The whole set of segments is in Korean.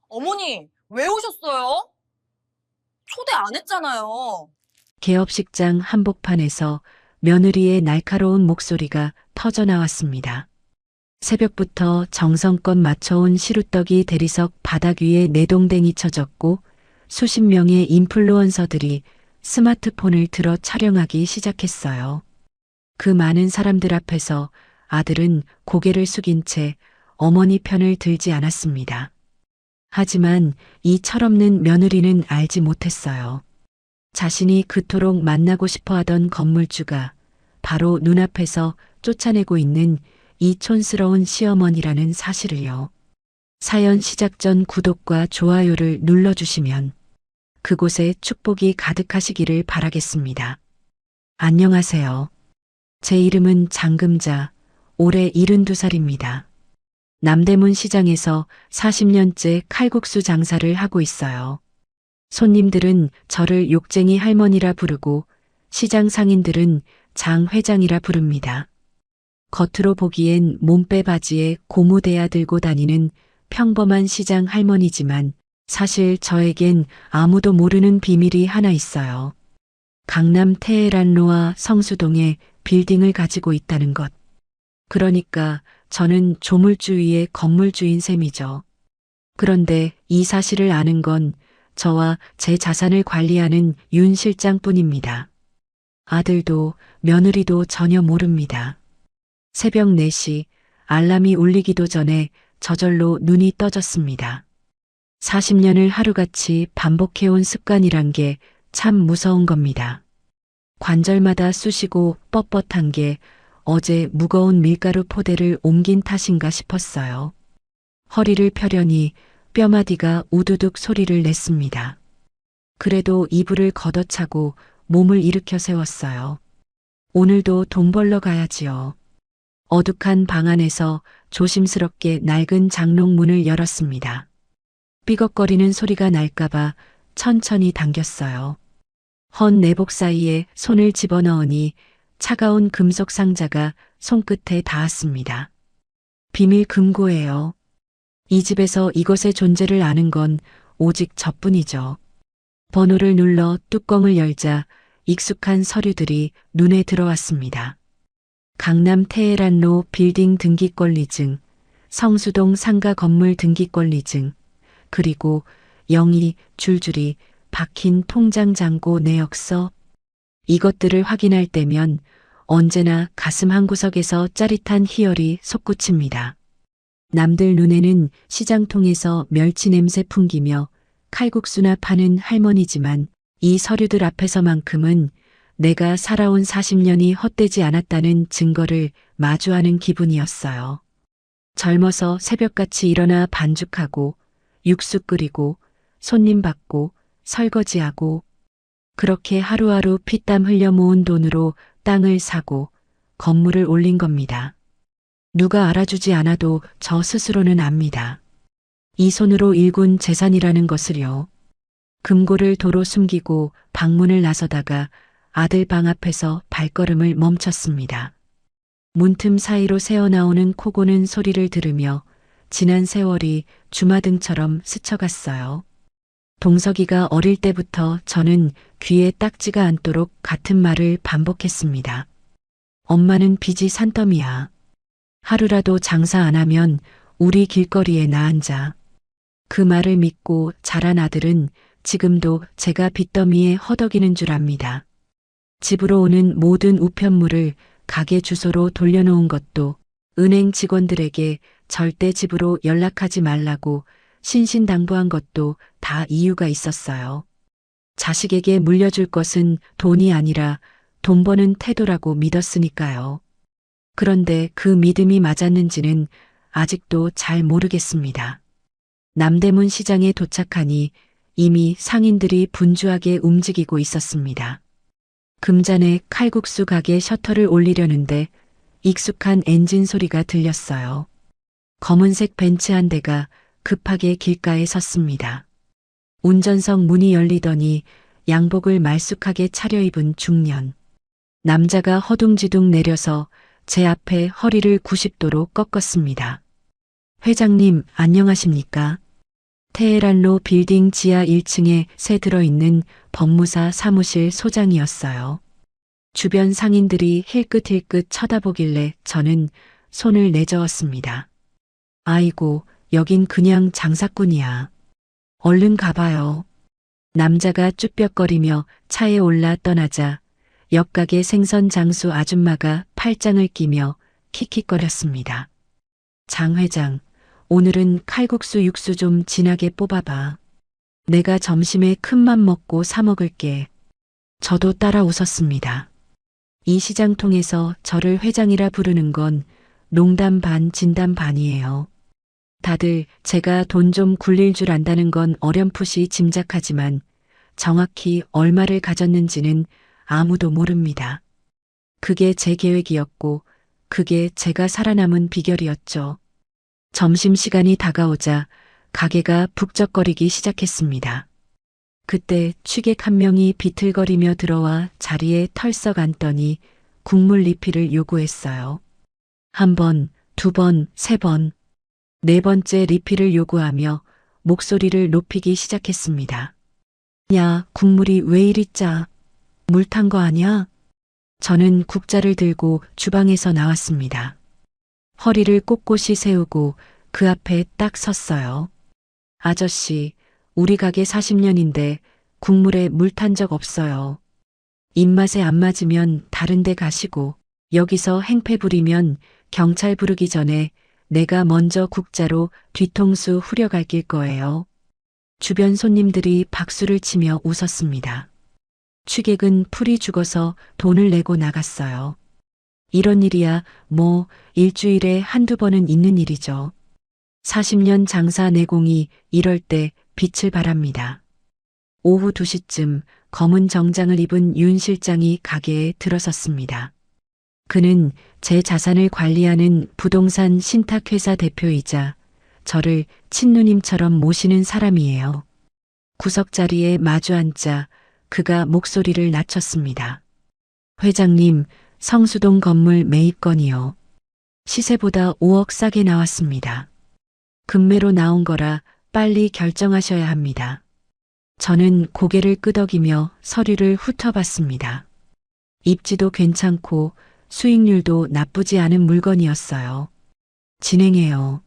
어머니, 왜 오셨어요? 초대 안 했잖아요. 개업식장 한복판에서 며느리의 날카로운 목소리가 터져 나왔습니다. 새벽부터 정성껏 맞춰온 시루떡이 대리석 바닥 위에 내동댕이 쳐졌고 수십 명의 인플루언서들이 스마트폰을 들어 촬영하기 시작했어요. 그 많은 사람들 앞에서 아들은 고개를 숙인 채 어머니 편을 들지 않았습니다. 하지만 이 철없는 며느리는 알지 못했어요. 자신이 그토록 만나고 싶어 하던 건물주가 바로 눈앞에서 쫓아내고 있는 이 촌스러운 시어머니라는 사실을요. 사연 시작 전 구독과 좋아요를 눌러주시면 그곳에 축복이 가득하시기를 바라겠습니다. 안녕하세요. 제 이름은 장금자, 올해 72살입니다. 남대문 시장에서 40년째 칼국수 장사를 하고 있어요. 손님들은 저를 욕쟁이 할머니라 부르고 시장 상인들은 장 회장이라 부릅니다. 겉으로 보기엔 몸빼 바지에 고무대야 들고 다니는 평범한 시장 할머니지만 사실 저에겐 아무도 모르는 비밀이 하나 있어요. 강남 테헤란로와 성수동에 빌딩을 가지고 있다는 것. 그러니까 저는 조물주 위의 건물주인 셈이죠. 그런데 이 사실을 아는 건 저와 제 자산을 관리하는 윤 실장뿐입니다. 아들도 며느리도 전혀 모릅니다. 새벽 4시 알람이 울리기도 전에 저절로 눈이 떠졌습니다. 40년을 하루같이 반복해온 습관이란 게 참 무서운 겁니다. 관절마다 쑤시고 뻣뻣한 게 어제 무거운 밀가루 포대를 옮긴 탓인가 싶었어요. 허리를 펴려니 뼈마디가 우두둑 소리를 냈습니다. 그래도 이불을 걷어차고 몸을 일으켜 세웠어요. 오늘도 돈 벌러 가야지요. 어둑한 방 안에서 조심스럽게 낡은 장롱 문을 열었습니다. 삐걱거리는 소리가 날까봐 천천히 당겼어요. 헌 내복 사이에 손을 집어넣으니 차가운 금속 상자가 손끝에 닿았습니다. 비밀 금고예요. 이 집에서 이것의 존재를 아는 건 오직 저뿐이죠. 번호를 눌러 뚜껑을 열자 익숙한 서류들이 눈에 들어왔습니다. 강남 테헤란로 빌딩 등기권리증, 성수동 상가 건물 등기권리증, 그리고 영이 줄줄이 박힌 통장 잔고 내역서. 이것들을 확인할 때면 언제나 가슴 한구석에서 짜릿한 희열이 솟구칩니다. 남들 눈에는 시장통에서 멸치 냄새 풍기며 칼국수나 파는 할머니지만 이 서류들 앞에서만큼은 내가 살아온 40년이 헛되지 않았다는 증거를 마주하는 기분이었어요. 젊어서 새벽같이 일어나 반죽하고 육수 끓이고 손님 받고 설거지하고 그렇게 하루하루 피땀 흘려 모은 돈으로 땅을 사고 건물을 올린 겁니다. 누가 알아주지 않아도 저 스스로는 압니다. 이 손으로 일군 재산이라는 것을요. 금고를 도로 숨기고 방문을 나서다가 아들 방 앞에서 발걸음을 멈췄습니다. 문틈 사이로 새어나오는 코 고는 소리를 들으며 지난 세월이 주마등처럼 스쳐갔어요. 동석이가 어릴 때부터 저는 귀에 딱지가 않도록 같은 말을 반복했습니다. 엄마는 빚이 산더미야. 하루라도 장사 안 하면 우리 길거리에 나앉아. 그 말을 믿고 자란 아들은 지금도 제가 빚더미에 허덕이는 줄 압니다. 집으로 오는 모든 우편물을 가게 주소로 돌려놓은 것도 은행 직원들에게 절대 집으로 연락하지 말라고 신신당부한 것도 다 이유가 있었어요. 자식에게 물려줄 것은 돈이 아니라 돈 버는 태도라고 믿었으니까요. 그런데 그 믿음이 맞았는지는 아직도 잘 모르겠습니다. 남대문 시장에 도착하니 이미 상인들이 분주하게 움직이고 있었습니다. 금잔의 칼국수 가게 셔터를 올리려는데 익숙한 엔진 소리가 들렸어요. 검은색 벤츠 한 대가 급하게 길가에 섰습니다. 운전석 문이 열리더니 양복을 말쑥하게 차려입은 중년. 남자가 허둥지둥 내려서 제 앞에 허리를 90도로 꺾었습니다. 회장님, 안녕하십니까? 테헤란로 빌딩 지하 1층에 새 들어있는 법무사 사무실 소장이었어요. 주변 상인들이 힐끗힐끗 쳐다보길래 저는 손을 내저었습니다. 아이고, 여긴 그냥 장사꾼이야. 얼른 가봐요. 남자가 쭈뼛거리며 차에 올라 떠나자 옆가게 생선 장수 아줌마가 팔짱을 끼며 킥킥거렸습니다. 장 회장, 오늘은 칼국수 육수 좀 진하게 뽑아봐. 내가 점심에 큰맘 먹고 사 먹을게. 저도 따라 웃었습니다. 이 시장통에서 저를 회장이라 부르는 건 농담 반 진담 반이에요. 다들 제가 돈 좀 굴릴 줄 안다는 건 어렴풋이 짐작하지만 정확히 얼마를 가졌는지는 아무도 모릅니다. 그게 제 계획이었고 그게 제가 살아남은 비결이었죠. 점심시간이 다가오자 가게가 북적거리기 시작했습니다. 그때 취객 한 명이 비틀거리며 들어와 자리에 털썩 앉더니 국물 리필을 요구했어요. 한 번, 두 번, 세 번, 네 번째 리필을 요구하며 목소리를 높이기 시작했습니다. 야, 국물이 왜 이리 짜? 물 탄 거 아냐? 저는 국자를 들고 주방에서 나왔습니다. 허리를 꼿꼿이 세우고 그 앞에 딱 섰어요. 아저씨, 우리 가게 40년인데 국물에 물 탄 적 없어요. 입맛에 안 맞으면 다른 데 가시고 여기서 행패 부리면 경찰 부르기 전에 내가 먼저 국자로 뒤통수 후려갈길 거예요. 주변 손님들이 박수를 치며 웃었습니다. 취객은 풀이 죽어서 돈을 내고 나갔어요. 이런 일이야 뭐 일주일에 한두 번은 있는 일이죠. 40년 장사 내공이 이럴 때 빛을 발합니다. 오후 2시쯤 검은 정장을 입은 윤 실장이 가게에 들어섰습니다. 그는 제 자산을 관리하는 부동산 신탁회사 대표이자 저를 친누님처럼 모시는 사람이에요. 구석자리에 마주 앉자 그가 목소리를 낮췄습니다. 회장님, 성수동 건물 매입건이요. 시세보다 5억 싸게 나왔습니다. 금매로 나온 거라 빨리 결정하셔야 합니다. 저는 고개를 끄덕이며 서류를 훑어봤습니다. 입지도 괜찮고 수익률도 나쁘지 않은 물건이었어요. 진행해요.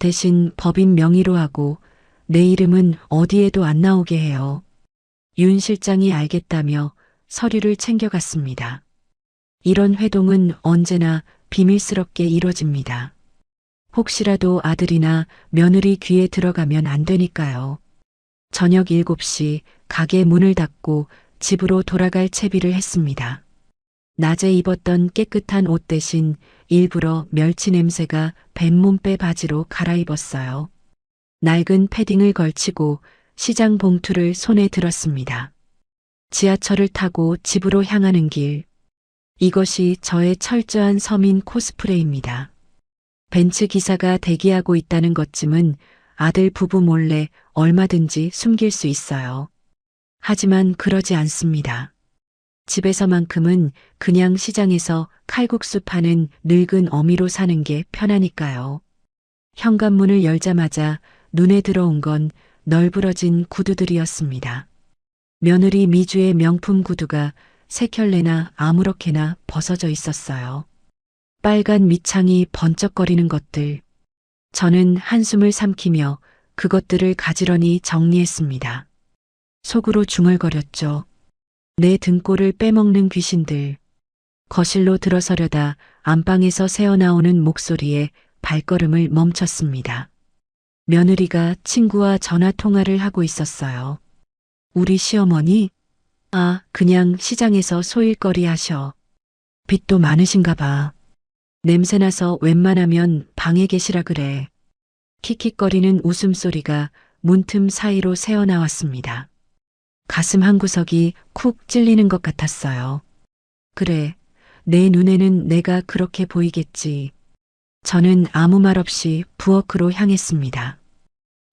대신 법인 명의로 하고 내 이름은 어디에도 안 나오게 해요. 윤 실장이 알겠다며 서류를 챙겨갔습니다. 이런 회동은 언제나 비밀스럽게 이뤄집니다. 혹시라도 아들이나 며느리 귀에 들어가면 안 되니까요. 저녁 7시 가게 문을 닫고 집으로 돌아갈 채비를 했습니다. 낮에 입었던 깨끗한 옷 대신 일부러 멸치 냄새가 밴 몸빼 바지로 갈아입었어요. 낡은 패딩을 걸치고 시장 봉투를 손에 들었습니다. 지하철을 타고 집으로 향하는 길. 이것이 저의 철저한 서민 코스프레입니다. 벤츠 기사가 대기하고 있다는 것쯤은 아들 부부 몰래 얼마든지 숨길 수 있어요. 하지만 그러지 않습니다. 집에서만큼은 그냥 시장에서 칼국수 파는 늙은 어미로 사는 게 편하니까요. 현관문을 열자마자 눈에 들어온 건 널브러진 구두들이었습니다. 며느리 미주의 명품 구두가 세 켤레나 아무렇게나 벗어져 있었어요. 빨간 밑창이 번쩍거리는 것들. 저는 한숨을 삼키며 그것들을 가지런히 정리했습니다. 속으로 중얼거렸죠. 내 등골을 빼먹는 귀신들. 거실로 들어서려다 안방에서 새어나오는 목소리에 발걸음을 멈췄습니다. 며느리가 친구와 전화 통화를 하고 있었어요. 우리 시어머니? 아, 그냥 시장에서 소일거리 하셔. 빚도 많으신가 봐. 냄새나서 웬만하면 방에 계시라 그래. 킥킥거리는 웃음소리가 문틈 사이로 새어나왔습니다. 가슴 한구석이 쿡 찔리는 것 같았어요. 그래, 내 눈에는 내가 그렇게 보이겠지. 저는 아무 말 없이 부엌으로 향했습니다.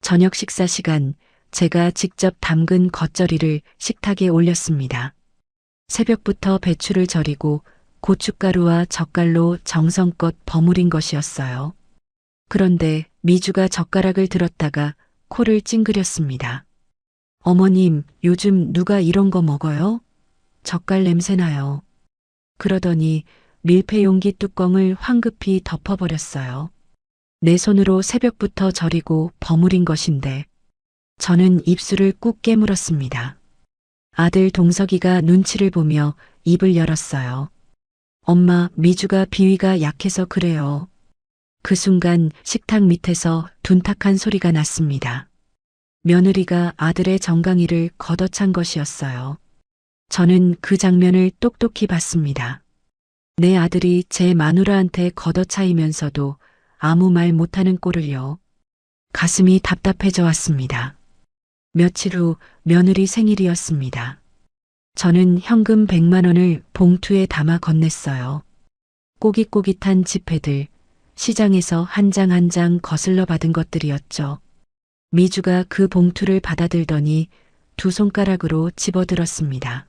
저녁 식사 시간, 제가 직접 담근 겉절이를 식탁에 올렸습니다. 새벽부터 배추를 절이고 고춧가루와 젓갈로 정성껏 버무린 것이었어요. 그런데 미주가 젓가락을 들었다가 코를 찡그렸습니다. 어머님, 요즘 누가 이런 거 먹어요? 젓갈 냄새 나요. 그러더니 밀폐 용기 뚜껑을 황급히 덮어버렸어요. 내 손으로 새벽부터 절이고 버무린 것인데 저는 입술을 꾹 깨물었습니다. 아들 동석이가 눈치를 보며 입을 열었어요. 엄마, 미주가 비위가 약해서 그래요. 그 순간 식탁 밑에서 둔탁한 소리가 났습니다. 며느리가 아들의 정강이를 걷어찬 것이었어요. 저는 그 장면을 똑똑히 봤습니다. 내 아들이 제 마누라한테 걷어차이면서도 아무 말 못하는 꼴을요. 가슴이 답답해져 왔습니다. 며칠 후 며느리 생일이었습니다. 저는 현금 100만 원을 봉투에 담아 건넸어요. 꼬깃꼬깃한 지폐들, 시장에서 한 장 한 장 거슬러 받은 것들이었죠. 미주가 그 봉투를 받아들더니 두 손가락으로 집어들었습니다.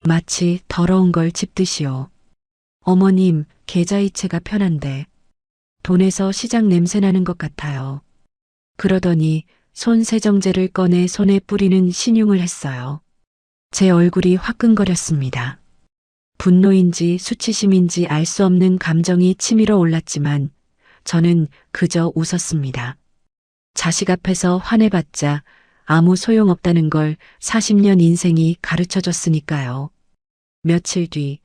마치 더러운 걸 집듯이요. 어머님, 계좌이체가 편한데 돈에서 시장 냄새 나는 것 같아요. 그러더니 손 세정제를 꺼내 손에 뿌리는 신용을 했어요. 제 얼굴이 화끈거렸습니다. 분노인지 수치심인지 알 수 없는 감정이 치밀어 올랐지만 저는 그저 웃었습니다. 자식 앞에서 화내봤자 아무 소용없다는 걸 40년 인생이 가르쳐줬으니까요. 며칠 뒤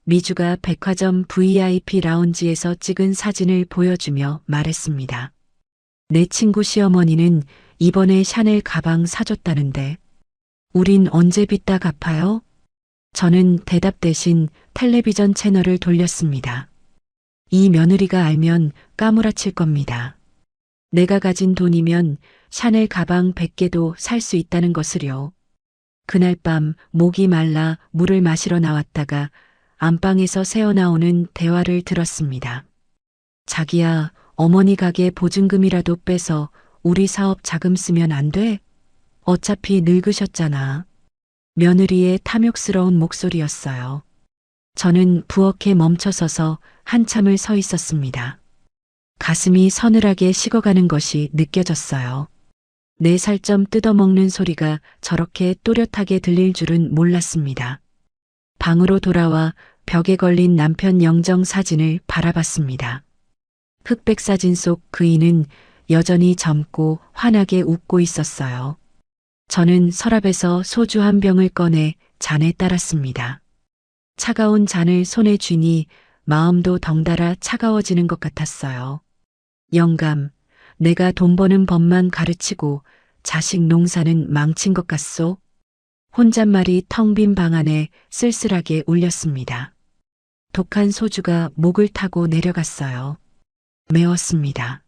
미주가 백화점 VIP 라운지에서 찍은 사진을 보여주며 말했습니다. 내 친구 시어머니는 이번에 샤넬 가방 사줬다는데 우린 언제 빚다 갚아요? 저는 대답 대신 텔레비전 채널을 돌렸습니다. 이 며느리가 알면 까무라칠 겁니다. 내가 가진 돈이면 샤넬 가방 100개도 살 수 있다는 것을요. 그날 밤 목이 말라 물을 마시러 나왔다가 안방에서 새어나오는 대화를 들었습니다. 자기야, 어머니 가게 보증금이라도 빼서 우리 사업 자금 쓰면 안 돼? 어차피 늙으셨잖아. 며느리의 탐욕스러운 목소리였어요. 저는 부엌에 멈춰서서 한참을 서 있었습니다. 가슴이 서늘하게 식어가는 것이 느껴졌어요. 내 살점 뜯어먹는 소리가 저렇게 또렷하게 들릴 줄은 몰랐습니다. 방으로 돌아와 벽에 걸린 남편 영정 사진을 바라봤습니다. 흑백 사진 속 그이는 여전히 젊고 환하게 웃고 있었어요. 저는 서랍에서 소주 한 병을 꺼내 잔에 따랐습니다. 차가운 잔을 손에 쥐니 마음도 덩달아 차가워지는 것 같았어요. 영감, 내가 돈 버는 법만 가르치고 자식 농사는 망친 것 같소? 혼잣말이 텅 빈 방 안에 쓸쓸하게 울렸습니다. 독한 소주가 목을 타고 내려갔어요. 매웠습니다.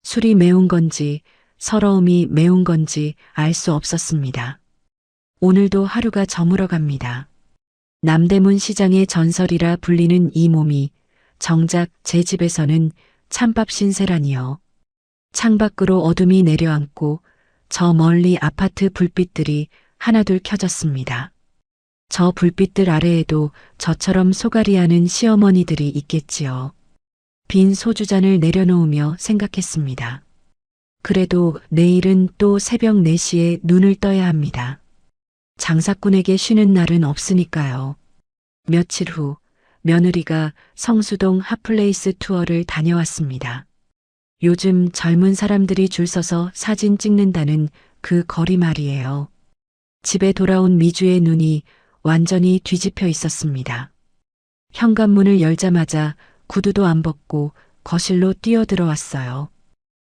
술이 매운 건지 서러움이 매운 건지 알 수 없었습니다. 오늘도 하루가 저물어 갑니다. 남대문 시장의 전설이라 불리는 이 몸이 정작 제 집에서는 찬밥 신세라니요. 창밖으로 어둠이 내려앉고 저 멀리 아파트 불빛들이 하나둘 켜졌습니다. 저 불빛들 아래에도 저처럼 소갈이하는 시어머니들이 있겠지요. 빈 소주잔을 내려놓으며 생각했습니다. 그래도 내일은 또 새벽 4시에 눈을 떠야 합니다. 장사꾼에게 쉬는 날은 없으니까요. 며칠 후 며느리가 성수동 핫플레이스 투어를 다녀왔습니다. 요즘 젊은 사람들이 줄 서서 사진 찍는다는 그 거리 말이에요. 집에 돌아온 미주의 눈이 완전히 뒤집혀 있었습니다. 현관문을 열자마자 구두도 안 벗고 거실로 뛰어들어왔어요.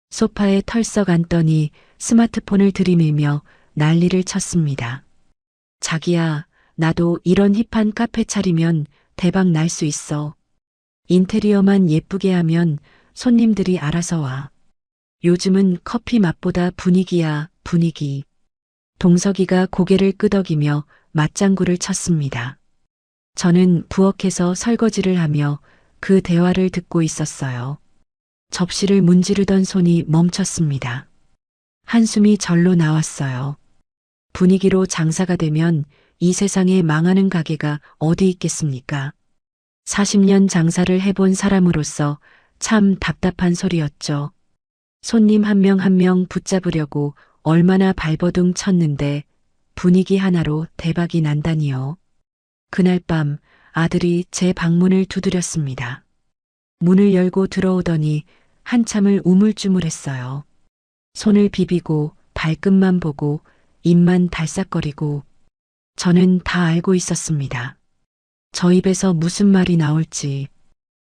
소파에 털썩 앉더니 스마트폰을 들이밀며 난리를 쳤습니다. 자기야, 나도 이런 힙한 카페 차리면 대박 날 수 있어. 인테리어만 예쁘게 하면 손님들이 알아서 와. 요즘은 커피 맛보다 분위기야, 분위기. 동석이가 고개를 끄덕이며 맞장구를 쳤습니다. 저는 부엌에서 설거지를 하며 그 대화를 듣고 있었어요. 접시를 문지르던 손이 멈췄습니다. 한숨이 절로 나왔어요. 분위기로 장사가 되면 이 세상에 망하는 가게가 어디 있겠습니까? 40년 장사를 해본 사람으로서 참 답답한 소리였죠. 손님 한 명 한 명 붙잡으려고 얼마나 발버둥 쳤는데 분위기 하나로 대박이 난다니요. 그날 밤 아들이 제 방문을 두드렸습니다. 문을 열고 들어오더니 한참을 우물쭈물했어요. 손을 비비고 발끝만 보고 입만 달싹거리고 저는 다 알고 있었습니다. 저 입에서 무슨 말이 나올지.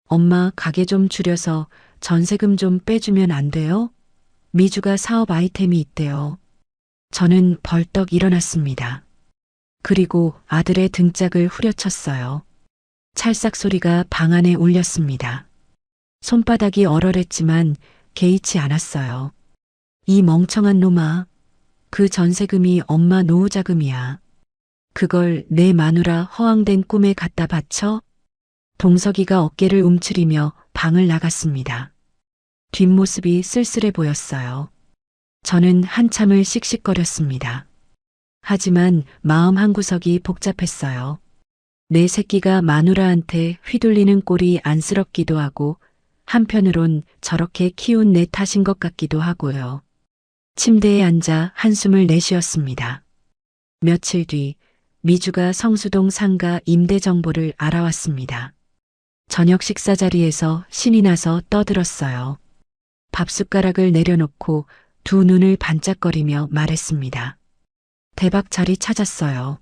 엄마 가게 좀 줄여서 전세금 좀 빼주면 안 돼요? 미주가 사업 아이템이 있대요. 저는 벌떡 일어났습니다. 그리고 아들의 등짝을 후려쳤어요. 찰싹 소리가 방 안에 울렸습니다. 손바닥이 얼얼했지만 개의치 않았어요. 이 멍청한 놈아. 그 전세금이 엄마 노후자금이야. 그걸 내 마누라 허황된 꿈에 갖다 바쳐? 동석이가 어깨를 움츠리며 방을 나갔습니다. 뒷모습이 쓸쓸해 보였어요. 저는 한참을 씩씩거렸습니다. 하지만 마음 한구석이 복잡했어요. 내 새끼가 마누라한테 휘둘리는 꼴이 안쓰럽기도 하고 한편으론 저렇게 키운 내 탓인 것 같기도 하고요. 침대에 앉아 한숨을 내쉬었습니다. 며칠 뒤 미주가 성수동 상가 임대 정보를 알아왔습니다. 저녁 식사 자리에서 신이 나서 떠들었어요. 밥숟가락을 내려놓고 두 눈을 반짝거리며 말했습니다. 대박 자리 찾았어요.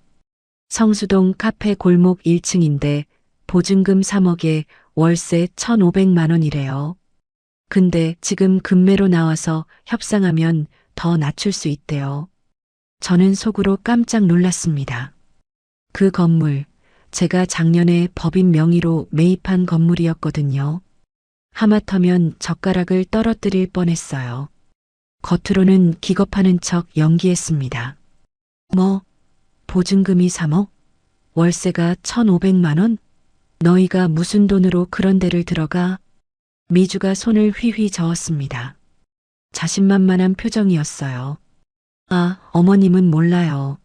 성수동 카페 골목 1층인데 보증금 3억에 월세 1,500만 원이래요. 근데 지금 금매로 나와서 협상하면 더 낮출 수 있대요. 저는 속으로 깜짝 놀랐습니다. 그 건물, 제가 작년에 법인 명의로 매입한 건물이었거든요. 하마터면 젓가락을 떨어뜨릴 뻔했어요. 겉으로는 기겁하는 척 연기했습니다. 뭐, 보증금이 3억? 월세가 1,500만 원? 너희가 무슨 돈으로 그런 데를 들어가? 미주가 손을 휘휘 저었습니다. 자신만만한 표정이었어요. 아, 어머님은 몰라요.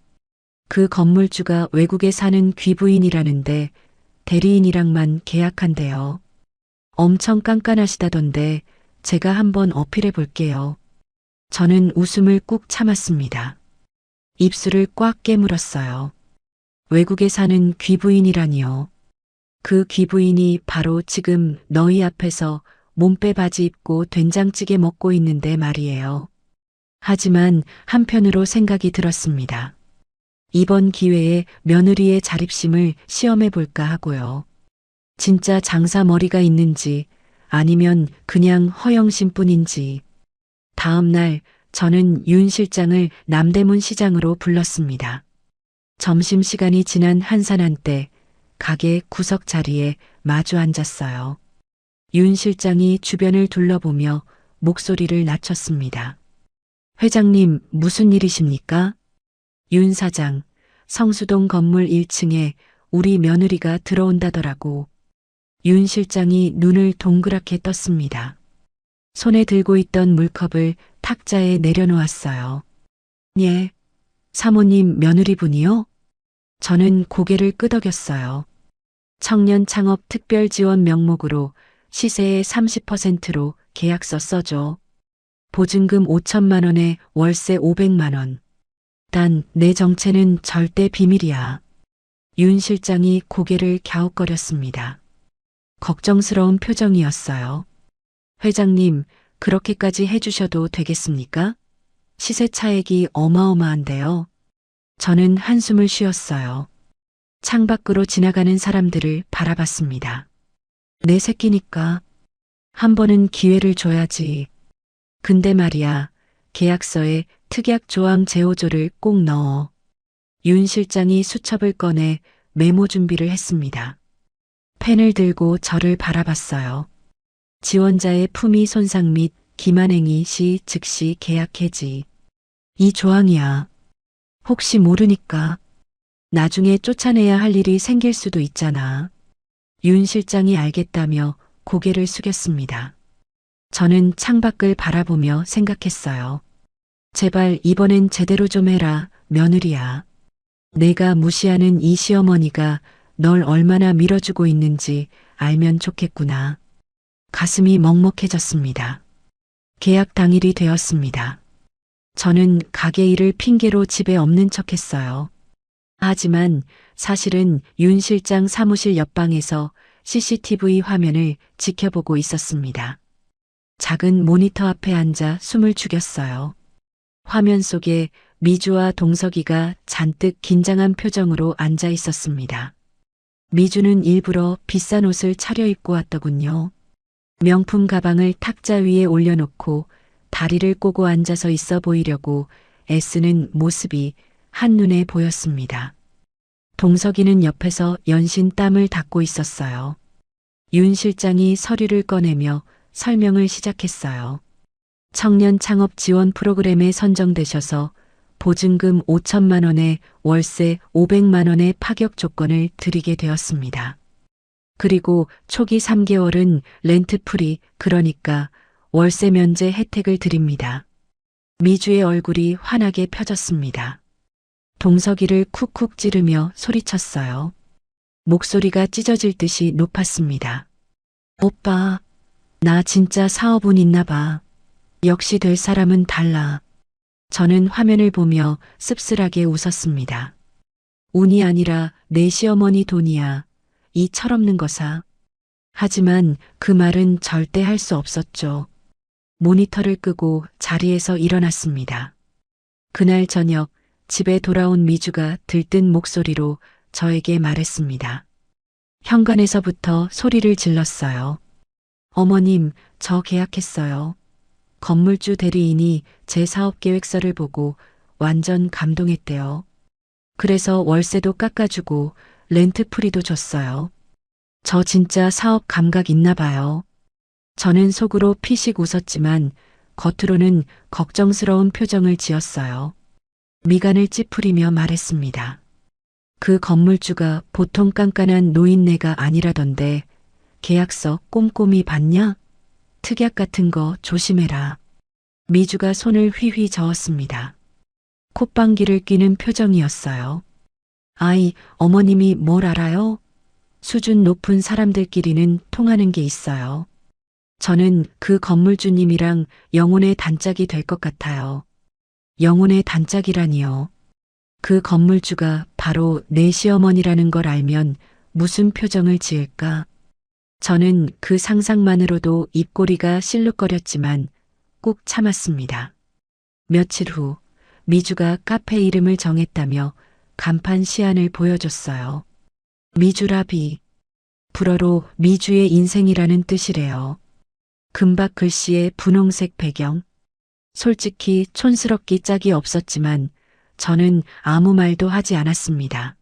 그 건물주가 외국에 사는 귀부인이라는데 대리인이랑만 계약한대요. 엄청 깐깐하시다던데 제가 한번 어필해 볼게요. 저는 웃음을 꾹 참았습니다. 입술을 꽉 깨물었어요. 외국에 사는 귀부인이라니요. 그 귀부인이 바로 지금 너희 앞에서 몸빼 바지 입고 된장찌개 먹고 있는데 말이에요. 하지만 한편으로 생각이 들었습니다. 이번 기회에 며느리의 자립심을 시험해 볼까 하고요. 진짜 장사 머리가 있는지 아니면 그냥 허영심뿐인지. 다음 날 저는 윤 실장을 남대문 시장으로 불렀습니다. 점심시간이 지난 한산한 때 가게 구석 자리에 마주 앉았어요. 윤 실장이 주변을 둘러보며 목소리를 낮췄습니다. 회장님, 무슨 일이십니까? 윤 사장, 성수동 건물 1층에 우리 며느리가 들어온다더라고. 윤 실장이 눈을 동그랗게 떴습니다. 손에 들고 있던 물컵을 탁자에 내려놓았어요. 예, 사모님 며느리분이요? 저는 고개를 끄덕였어요. 청년 창업 특별 지원 명목으로 시세의 30%로 계약서 써줘. 보증금 5천만 원에 월세 500만 원. 단 내 정체는 절대 비밀이야. 윤 실장이 고개를 갸웃거렸습니다. 걱정스러운 표정이었어요. 회장님, 그렇게까지 해주셔도 되겠습니까? 시세 차액이 어마어마한데요. 저는 한숨을 쉬었어요. 창밖으로 지나가는 사람들을 바라봤습니다. 내 새끼니까 한 번은 기회를 줘야지. 근데 말이야, 계약서에 특약 조항 제호조를 꼭 넣어. 윤 실장이 수첩을 꺼내 메모 준비를 했습니다. 펜을 들고 저를 바라봤어요. 지원자의 품위 손상 및 기만행위 시 즉시 계약 해지. 이 조항이야. 혹시 모르니까. 나중에 쫓아내야 할 일이 생길 수도 있잖아. 윤 실장이 알겠다며 고개를 숙였습니다. 저는 창밖을 바라보며 생각했어요. 제발 이번엔 제대로 좀 해라, 며느리야. 내가 무시하는 이 시어머니가 널 얼마나 밀어주고 있는지 알면 좋겠구나. 가슴이 먹먹해졌습니다. 계약 당일이 되었습니다. 저는 가게 일을 핑계로 집에 없는 척 했어요. 하지만 사실은 윤 실장 사무실 옆방에서 CCTV 화면을 지켜보고 있었습니다. 작은 모니터 앞에 앉아 숨을 죽였어요. 화면 속에 미주와 동석이가 잔뜩 긴장한 표정으로 앉아 있었습니다. 미주는 일부러 비싼 옷을 차려입고 왔더군요. 명품 가방을 탁자 위에 올려놓고 다리를 꼬고 앉아서 있어 보이려고 애쓰는 모습이 한눈에 보였습니다. 동석이는 옆에서 연신 땀을 닦고 있었어요. 윤 실장이 서류를 꺼내며 설명을 시작했어요. 청년 창업 지원 프로그램에 선정되셔서 보증금 5천만 원에 월세 500만 원의 파격 조건을 드리게 되었습니다. 그리고 초기 3개월은 렌트 프리, 그러니까 월세 면제 혜택을 드립니다. 미주의 얼굴이 환하게 펴졌습니다. 동석이를 쿡쿡 찌르며 소리쳤어요. 목소리가 찢어질 듯이 높았습니다. 오빠, 나 진짜 사업운 있나 봐. 역시 될 사람은 달라. 저는 화면을 보며 씁쓸하게 웃었습니다. 운이 아니라 내 시어머니 돈이야. 이 철없는 거사. 하지만 그 말은 절대 할 수 없었죠. 모니터를 끄고 자리에서 일어났습니다. 그날 저녁 집에 돌아온 미주가 들뜬 목소리로 저에게 말했습니다. 현관에서부터 소리를 질렀어요. 어머님, 저 계약했어요. 건물주 대리인이 제 사업 계획서를 보고 완전 감동했대요. 그래서 월세도 깎아주고 렌트 프리도 줬어요. 저 진짜 사업 감각 있나 봐요. 저는 속으로 피식 웃었지만 겉으로는 걱정스러운 표정을 지었어요. 미간을 찌푸리며 말했습니다. 그 건물주가 보통 깐깐한 노인네가 아니라던데 계약서 꼼꼼히 봤냐? 특약 같은 거 조심해라. 미주가 손을 휘휘 저었습니다. 콧방귀를 뀌는 표정이었어요. 아이, 어머님이 뭘 알아요? 수준 높은 사람들끼리는 통하는 게 있어요. 저는 그 건물주님이랑 영혼의 단짝이 될 것 같아요. 영혼의 단짝이라니요. 그 건물주가 바로 내 시어머니라는 걸 알면 무슨 표정을 지을까? 저는 그 상상만으로도 입꼬리가 실룩거렸지만 꾹 참았습니다. 며칠 후 미주가 카페 이름을 정했다며 간판 시안을 보여줬어요. 미주라비. 불어로 미주의 인생이라는 뜻이래요. 금박 글씨에 분홍색 배경. 솔직히 촌스럽기 짝이 없었지만 저는 아무 말도 하지 않았습니다.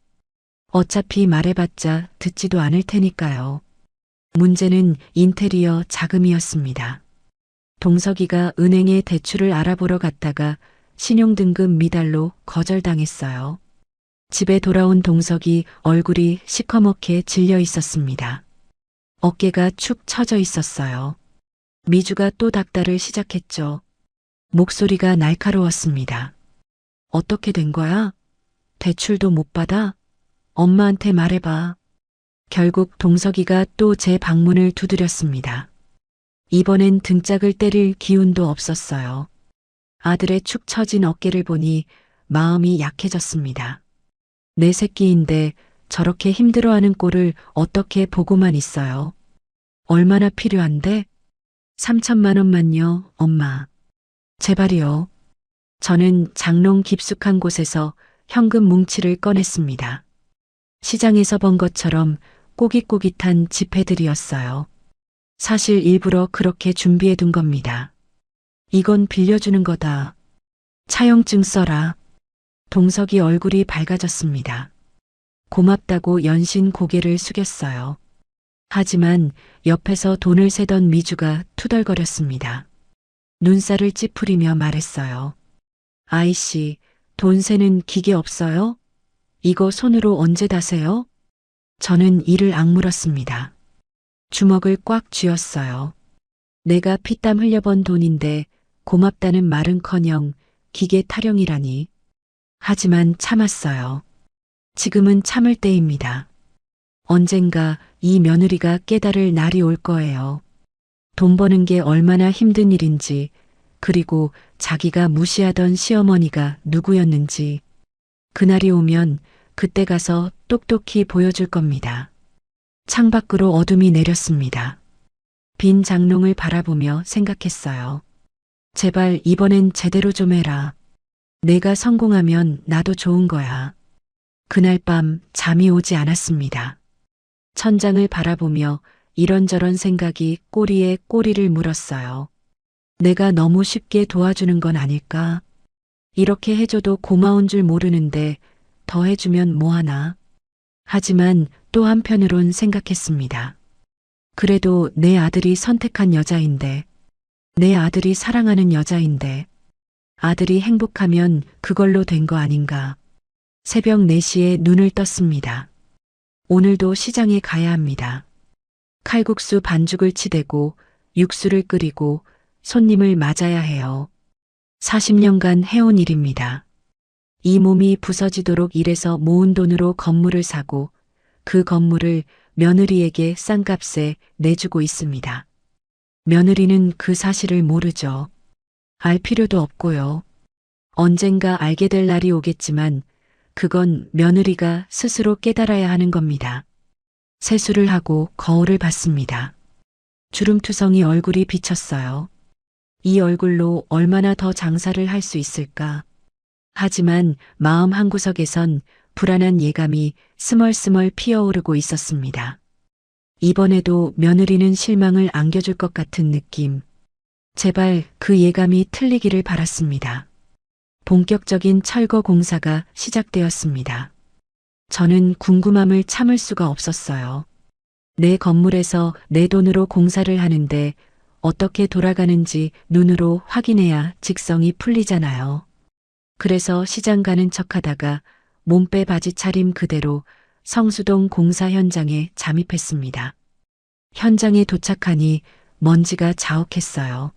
어차피 말해봤자 듣지도 않을 테니까요. 문제는 인테리어 자금이었습니다. 동석이가 은행에 대출을 알아보러 갔다가 신용등급 미달로 거절당했어요. 집에 돌아온 동석이 얼굴이 시커멓게 질려 있었습니다. 어깨가 축 처져 있었어요. 미주가 또 닥달을 시작했죠. 목소리가 날카로웠습니다. 어떻게 된 거야? 대출도 못 받아? 엄마한테 말해봐. 결국 동석이가 또 제 방문을 두드렸습니다. 이번엔 등짝을 때릴 기운도 없었어요. 아들의 축 처진 어깨를 보니 마음이 약해졌습니다. 내 새끼인데 저렇게 힘들어하는 꼴을 어떻게 보고만 있어요. 얼마나 필요한데? 3천만 원만요, 엄마. 제발이요. 저는 장롱 깊숙한 곳에서 현금 뭉치를 꺼냈습니다. 시장에서 본 것처럼 꼬깃꼬깃한 지폐들이었어요. 사실 일부러 그렇게 준비해 둔 겁니다. 이건 빌려주는 거다. 차용증 써라. 동석이 얼굴이 밝아졌습니다. 고맙다고 연신 고개를 숙였어요. 하지만 옆에서 돈을 세던 미주가 투덜거렸습니다. 눈살을 찌푸리며 말했어요. 아이씨, 돈 세는 기계 없어요? 이거 손으로 언제 다세요? 저는 이를 악물었습니다. 주먹을 꽉 쥐었어요. 내가 피땀 흘려번 돈인데 고맙다는 말은커녕 기계 타령이라니. 하지만 참았어요. 지금은 참을 때입니다. 언젠가 이 며느리가 깨달을 날이 올 거예요. 돈 버는 게 얼마나 힘든 일인지 그리고 자기가 무시하던 시어머니가 누구였는지. 그날이 오면 그때 가서 똑똑히 보여줄 겁니다. 창밖으로 어둠이 내렸습니다. 빈 장롱을 바라보며 생각했어요. 제발 이번엔 제대로 좀 해라. 내가 성공하면 나도 좋은 거야. 그날 밤 잠이 오지 않았습니다. 천장을 바라보며 이런저런 생각이 꼬리에 꼬리를 물었어요. 내가 너무 쉽게 도와주는 건 아닐까? 이렇게 해줘도 고마운 줄 모르는데 더 해주면 뭐하나? 하지만 또 한편으론 생각했습니다. 그래도 내 아들이 선택한 여자인데, 내 아들이 사랑하는 여자인데, 아들이 행복하면 그걸로 된 거 아닌가? 새벽 4시에 눈을 떴습니다. 오늘도 시장에 가야 합니다. 칼국수 반죽을 치대고 육수를 끓이고 손님을 맞아야 해요. 40년간 해온 일입니다. 이 몸이 부서지도록 일해서 모은 돈으로 건물을 사고 그 건물을 며느리에게 싼 값에 내주고 있습니다. 며느리는 그 사실을 모르죠. 알 필요도 없고요. 언젠가 알게 될 날이 오겠지만 그건 며느리가 스스로 깨달아야 하는 겁니다. 세수를 하고 거울을 봤습니다. 주름투성이 얼굴이 비쳤어요. 이 얼굴로 얼마나 더 장사를 할 수 있을까? 하지만 마음 한구석에선 불안한 예감이 스멀스멀 피어오르고 있었습니다. 이번에도 며느리는 실망을 안겨줄 것 같은 느낌. 제발 그 예감이 틀리기를 바랐습니다. 본격적인 철거 공사가 시작되었습니다. 저는 궁금함을 참을 수가 없었어요. 내 건물에서 내 돈으로 공사를 하는데 어떻게 돌아가는지 눈으로 확인해야 직성이 풀리잖아요. 그래서 시장 가는 척하다가 몸빼 바지 차림 그대로 성수동 공사 현장에 잠입했습니다. 현장에 도착하니 먼지가 자욱했어요.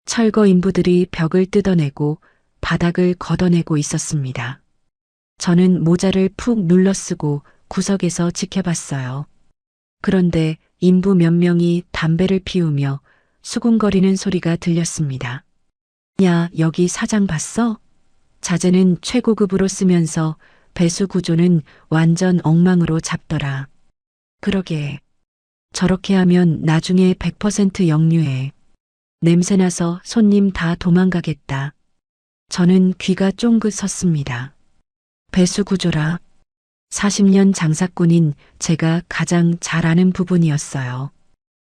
철거 인부들이 벽을 뜯어내고 바닥을 걷어내고 있었습니다. 저는 모자를 푹 눌러 쓰고 구석에서 지켜봤어요. 그런데 인부 몇 명이 담배를 피우며 수군거리는 소리가 들렸습니다. 야, 여기 사장 봤어? 자재는 최고급으로 쓰면서 배수 구조는 완전 엉망으로 잡더라. 그러게. 저렇게 하면 나중에 100% 역류해. 냄새나서 손님 다 도망가겠다. 저는 귀가 쫑긋 섰습니다. 배수 구조라. 40년 장사꾼인 제가 가장 잘 아는 부분이었어요.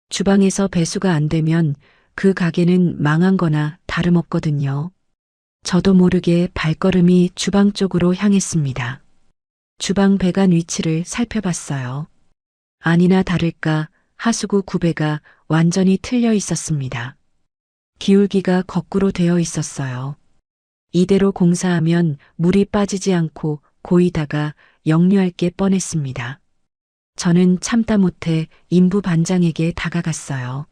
주방에서 배수가 안 되면 그 가게는 망한 거나 다름없거든요. 저도 모르게 발걸음이 주방 쪽으로 향했습니다. 주방 배관 위치를 살펴봤어요. 아니나 다를까 하수구 구배가 완전히 틀려 있었습니다. 기울기가 거꾸로 되어 있었어요. 이대로 공사하면 물이 빠지지 않고 고이다가 역류할 게 뻔했습니다. 저는 참다 못해 인부 반장에게 다가갔어요.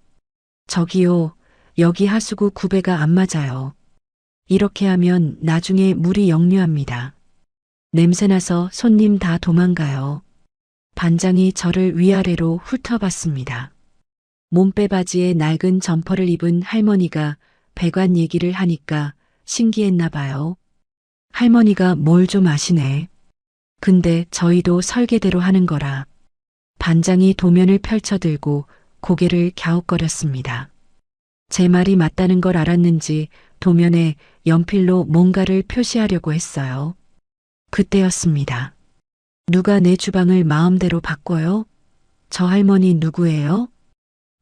저기요, 여기 하수구 구배가 안 맞아요. 이렇게 하면 나중에 물이 역류합니다. 냄새나서 손님 다 도망가요. 반장이 저를 위아래로 훑어봤습니다. 몸빼 바지에 낡은 점퍼를 입은 할머니가 배관 얘기를 하니까 신기했나 봐요. 할머니가 뭘 좀 아시네. 근데 저희도 설계대로 하는 거라. 반장이 도면을 펼쳐들고 고개를 갸웃거렸습니다. 제 말이 맞다는 걸 알았는지 도면에 연필로 뭔가를 표시하려고 했어요. 그때였습니다. 누가 내 주방을 마음대로 바꿔요? 저 할머니 누구예요?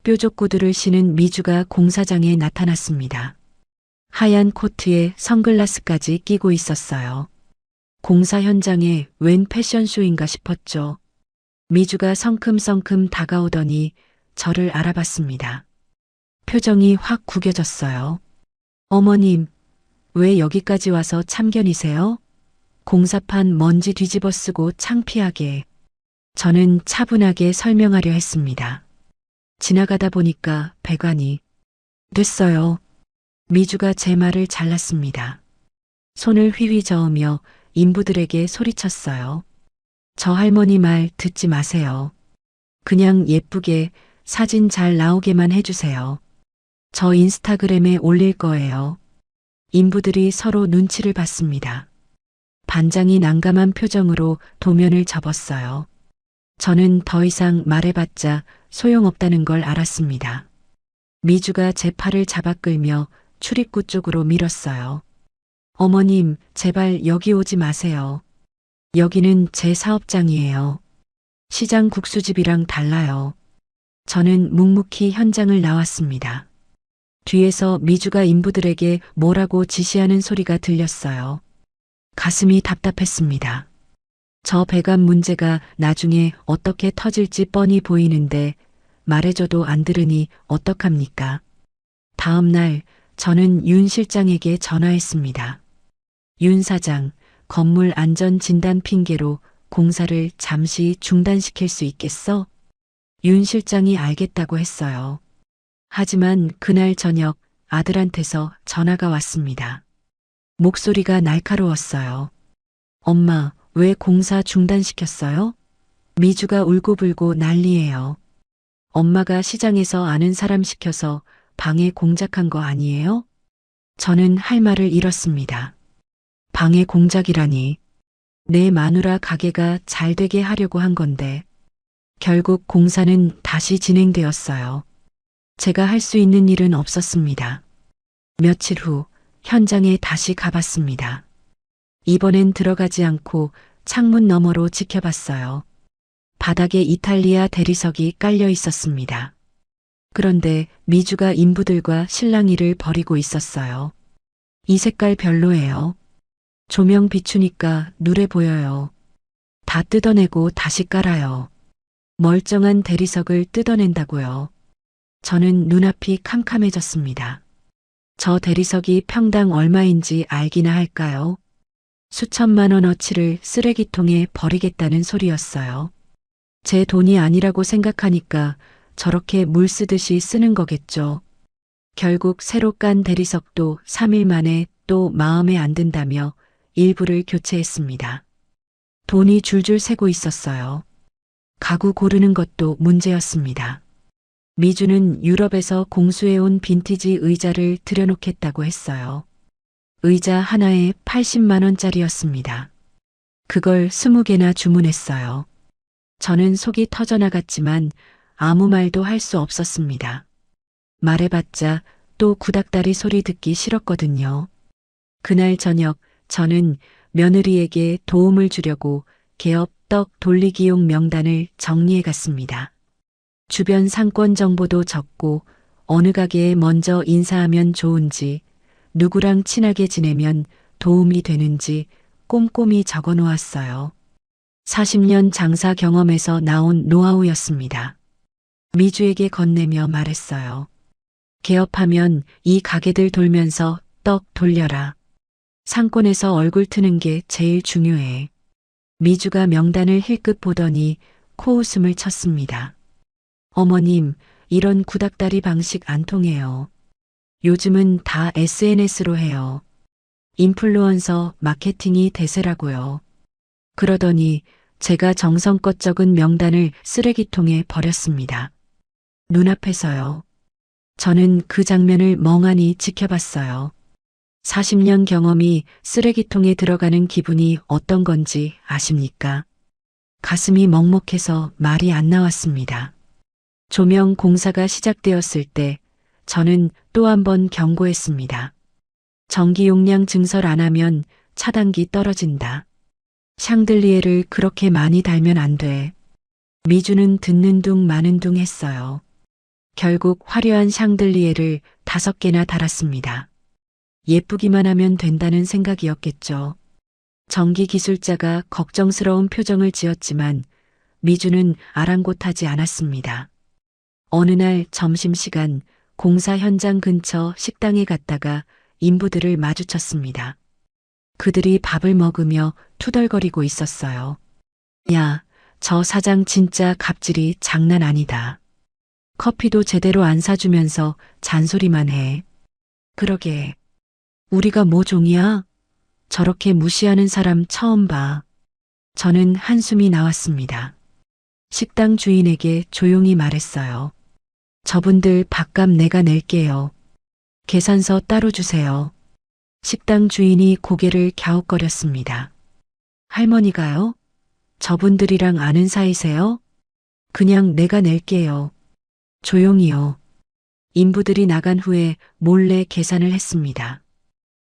뾰족구두를 신은 미주가 공사장에 나타났습니다. 하얀 코트에 선글라스까지 끼고 있었어요. 공사 현장에 웬 패션쇼인가 싶었죠. 미주가 성큼성큼 다가오더니 저를 알아봤습니다. 표정이 확 구겨졌어요. 어머님, 왜 여기까지 와서 참견이세요? 공사판 먼지 뒤집어 쓰고 창피하게. 저는 차분하게 설명하려 했습니다. 지나가다 보니까 배관이 됐어요. 미주가 제 말을 잘랐습니다. 손을 휘휘 저으며 인부들에게 소리쳤어요. 저 할머니 말 듣지 마세요. 그냥 예쁘게 사진 잘 나오게만 해주세요. 저 인스타그램에 올릴 거예요. 인부들이 서로 눈치를 봤습니다. 반장이 난감한 표정으로 도면을 접었어요. 저는 더 이상 말해봤자 소용없다는 걸 알았습니다. 미주가 제 팔을 잡아 끌며 출입구 쪽으로 밀었어요. 어머님, 제발 여기 오지 마세요. 여기는 제 사업장이에요. 시장 국수집이랑 달라요. 저는 묵묵히 현장을 나왔습니다. 뒤에서 미주가 인부들에게 뭐라고 지시하는 소리가 들렸어요. 가슴이 답답했습니다. 저 배관 문제가 나중에 어떻게 터질지 뻔히 보이는데 말해줘도 안 들으니 어떡합니까? 다음 날 저는 윤 실장에게 전화했습니다. 윤 사장, 건물 안전 진단 핑계로 공사를 잠시 중단시킬 수 있겠어? 윤 실장이 알겠다고 했어요. 하지만 그날 저녁 아들한테서 전화가 왔습니다. 목소리가 날카로웠어요. 엄마, 왜 공사 중단시켰어요? 미주가 울고불고 난리예요. 엄마가 시장에서 아는 사람 시켜서 방해 공작한 거 아니에요? 저는 할 말을 잃었습니다. 방해 공작이라니. 내 마누라 가게가 잘 되게 하려고 한 건데. 결국 공사는 다시 진행되었어요. 제가 할 수 있는 일은 없었습니다. 며칠 후 현장에 다시 가봤습니다. 이번엔 들어가지 않고 창문 너머로 지켜봤어요. 바닥에 이탈리아 대리석이 깔려 있었습니다. 그런데 미주가 인부들과 실랑이를 벌이고 있었어요. 이 색깔 별로예요. 조명 비추니까 누래 보여요. 다 뜯어내고 다시 깔아요. 멀쩡한 대리석을 뜯어낸다고요. 저는 눈앞이 캄캄해졌습니다. 저 대리석이 평당 얼마인지 알기나 할까요? 수천만 원어치를 쓰레기통에 버리겠다는 소리였어요. 제 돈이 아니라고 생각하니까 저렇게 물 쓰듯이 쓰는 거겠죠. 결국 새로 깐 대리석도 3일 만에 또 마음에 안 든다며 일부를 교체했습니다. 돈이 줄줄 새고 있었어요. 가구 고르는 것도 문제였습니다. 미주는 유럽에서 공수해온 빈티지 의자를 들여놓겠다고 했어요. 의자 하나에 80만 원짜리였습니다. 그걸 20개나 주문했어요. 저는 속이 터져나갔지만 아무 말도 할 수 없었습니다. 말해봤자 또 구닥다리 소리 듣기 싫었거든요. 그날 저녁 저는 며느리에게 도움을 주려고 개업 떡 돌리기용 명단을 정리해 갔습니다. 주변 상권 정보도 적고 어느 가게에 먼저 인사하면 좋은지, 누구랑 친하게 지내면 도움이 되는지 꼼꼼히 적어 놓았어요. 40년 장사 경험에서 나온 노하우였습니다. 미주에게 건네며 말했어요. 개업하면 이 가게들 돌면서 떡 돌려라. 상권에서 얼굴 트는 게 제일 중요해. 미주가 명단을 힐끗 보더니 코웃음을 쳤습니다. 어머님, 이런 구닥다리 방식 안 통해요. 요즘은 다 SNS로 해요. 인플루언서 마케팅이 대세라고요. 그러더니 제가 정성껏 적은 명단을 쓰레기통에 버렸습니다. 눈앞에서요. 저는 그 장면을 멍하니 지켜봤어요. 40년 경험이 쓰레기통에 들어가는 기분이 어떤 건지 아십니까? 가슴이 먹먹해서 말이 안 나왔습니다. 조명 공사가 시작되었을 때 저는 또 한 번 경고했습니다. 전기 용량 증설 안 하면 차단기 떨어진다. 샹들리에를 그렇게 많이 달면 안 돼. 미주는 듣는 둥 마는 둥 했어요. 결국 화려한 샹들리에를 5개나 달았습니다. 예쁘기만 하면 된다는 생각이었겠죠. 전기 기술자가 걱정스러운 표정을 지었지만 미주는 아랑곳하지 않았습니다. 어느 날 점심시간 공사 현장 근처 식당에 갔다가 인부들을 마주쳤습니다. 그들이 밥을 먹으며 투덜거리고 있었어요. 야, 저 사장 진짜 갑질이 장난 아니다. 커피도 제대로 안 사주면서 잔소리만 해. 그러게. 우리가 뭐 종이야? 저렇게 무시하는 사람 처음 봐. 저는 한숨이 나왔습니다. 식당 주인에게 조용히 말했어요. 저분들 밥값 내가 낼게요. 계산서 따로 주세요. 식당 주인이 고개를 갸웃거렸습니다. 할머니가요? 저분들이랑 아는 사이세요? 그냥 내가 낼게요. 조용히요. 인부들이 나간 후에 몰래 계산을 했습니다.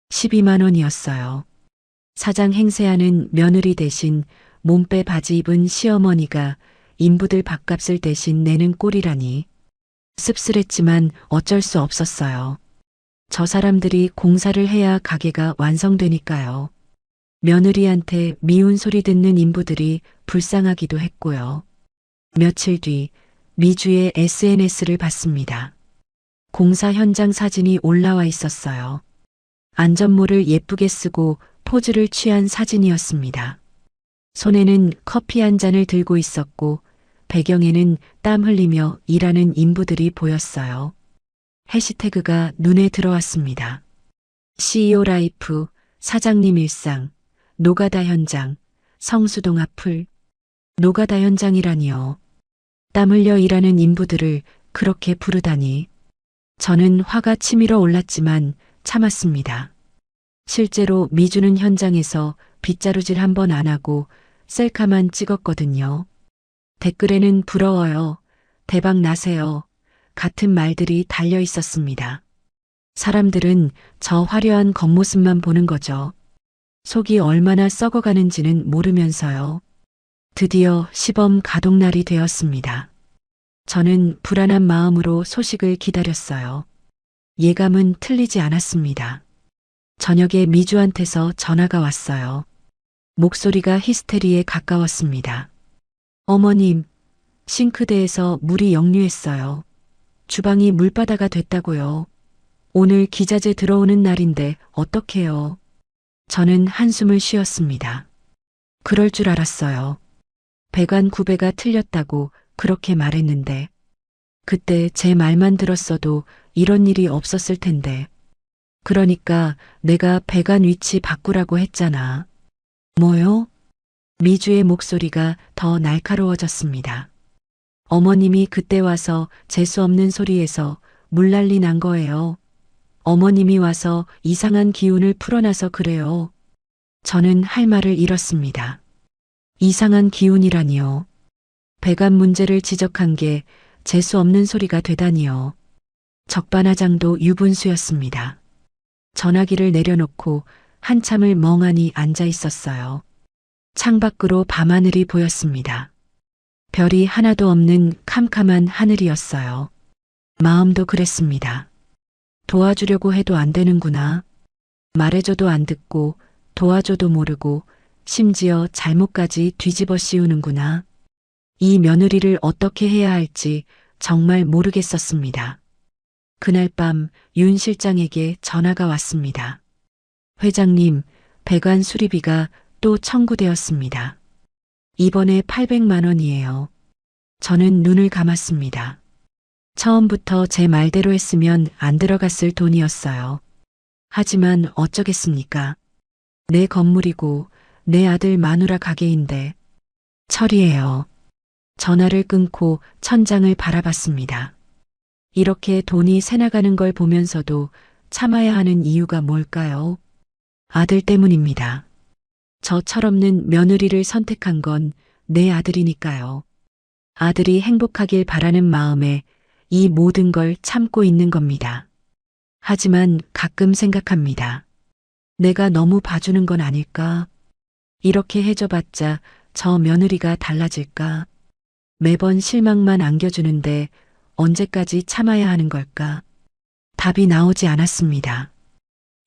12만 원이었어요. 사장 행세하는 며느리 대신 몸빼 바지 입은 시어머니가 인부들 밥값을 대신 내는 꼴이라니. 씁쓸했지만 어쩔 수 없었어요. 저 사람들이 공사를 해야 가게가 완성되니까요. 며느리한테 미운 소리 듣는 인부들이 불쌍하기도 했고요. 며칠 뒤 미주의 SNS를 봤습니다. 공사 현장 사진이 올라와 있었어요. 안전모를 예쁘게 쓰고 포즈를 취한 사진이었습니다. 손에는 커피 한 잔을 들고 있었고 배경에는 땀 흘리며 일하는 인부들이 보였어요. 해시태그가 눈에 들어왔습니다. CEO 라이프, 사장님 일상, 노가다 현장, 성수동 앞을. 노가다 현장이라니요. 땀 흘려 일하는 인부들을 그렇게 부르다니. 저는 화가 치밀어 올랐지만 참았습니다. 실제로 미주는 현장에서 빗자루질 한 번 안 하고 셀카만 찍었거든요. 댓글에는 부러워요. 대박 나세요. 같은 말들이 달려 있었습니다. 사람들은 저 화려한 겉모습만 보는 거죠. 속이 얼마나 썩어가는지는 모르면서요. 드디어 시범 가동 날이 되었습니다. 저는 불안한 마음으로 소식을 기다렸어요. 예감은 틀리지 않았습니다. 저녁에 미주한테서 전화가 왔어요. 목소리가 히스테리에 가까웠습니다. 어머님, 싱크대에서 물이 역류했어요. 주방이 물바다가 됐다고요. 오늘 기자재 들어오는 날인데 어떡해요. 저는 한숨을 쉬었습니다. 그럴 줄 알았어요. 배관 구배가 틀렸다고 그렇게 말했는데 그때 제 말만 들었어도 이런 일이 없었을 텐데. 그러니까 내가 배관 위치 바꾸라고 했잖아. 뭐요? 미주의 목소리가 더 날카로워졌습니다. 어머님이 그때 와서 재수없는 소리에서 물난리 난 거예요. 어머님이 와서 이상한 기운을 풀어놔서 그래요. 저는 할 말을 잃었습니다. 이상한 기운이라니요. 배관 문제를 지적한 게 재수없는 소리가 되다니요. 적반하장도 유분수였습니다. 전화기를 내려놓고 한참을 멍하니 앉아 있었어요. 창밖으로 밤하늘이 보였습니다. 별이 하나도 없는 캄캄한 하늘이었어요. 마음도 그랬습니다. 도와주려고 해도 안 되는구나. 말해줘도 안 듣고 도와줘도 모르고 심지어 잘못까지 뒤집어 씌우는구나. 이 며느리를 어떻게 해야 할지 정말 모르겠었습니다. 그날 밤 윤 실장에게 전화가 왔습니다. 회장님, 배관 수리비가 또 청구되었습니다. 이번에 800만 원이에요. 저는 눈을 감았습니다. 처음부터 제 말대로 했으면 안 들어갔을 돈이었어요. 하지만 어쩌겠습니까? 내 건물이고 내 아들 마누라 가게인데. 처리해요. 전화를 끊고 천장을 바라봤습니다. 이렇게 돈이 새나가는 걸 보면서도 참아야 하는 이유가 뭘까요? 아들 때문입니다. 저 철없는 며느리를 선택한 건 내 아들이니까요. 아들이 행복하길 바라는 마음에 이 모든 걸 참고 있는 겁니다. 하지만 가끔 생각합니다. 내가 너무 봐주는 건 아닐까? 이렇게 해줘봤자 저 며느리가 달라질까? 매번 실망만 안겨주는데 언제까지 참아야 하는 걸까? 답이 나오지 않았습니다.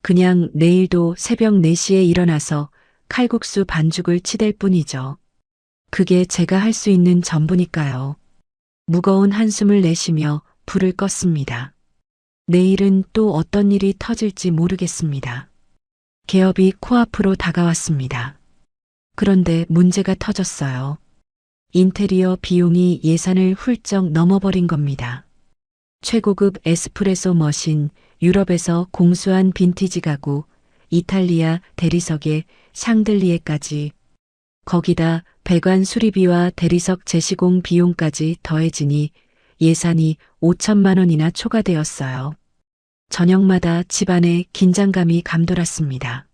그냥 내일도 새벽 4시에 일어나서 칼국수 반죽을 치댈 뿐이죠. 그게 제가 할 수 있는 전부니까요. 무거운 한숨을 내쉬며 불을 껐습니다. 내일은 또 어떤 일이 터질지 모르겠습니다. 개업이 코앞으로 다가왔습니다. 그런데 문제가 터졌어요. 인테리어 비용이 예산을 훌쩍 넘어버린 겁니다. 최고급 에스프레소 머신, 유럽에서 공수한 빈티지 가구, 이탈리아 대리석에 샹들리에까지, 거기다 배관 수리비와 대리석 재시공 비용까지 더해지니 예산이 5천만 원이나 초과되었어요. 저녁마다 집안에 긴장감이 감돌았습니다.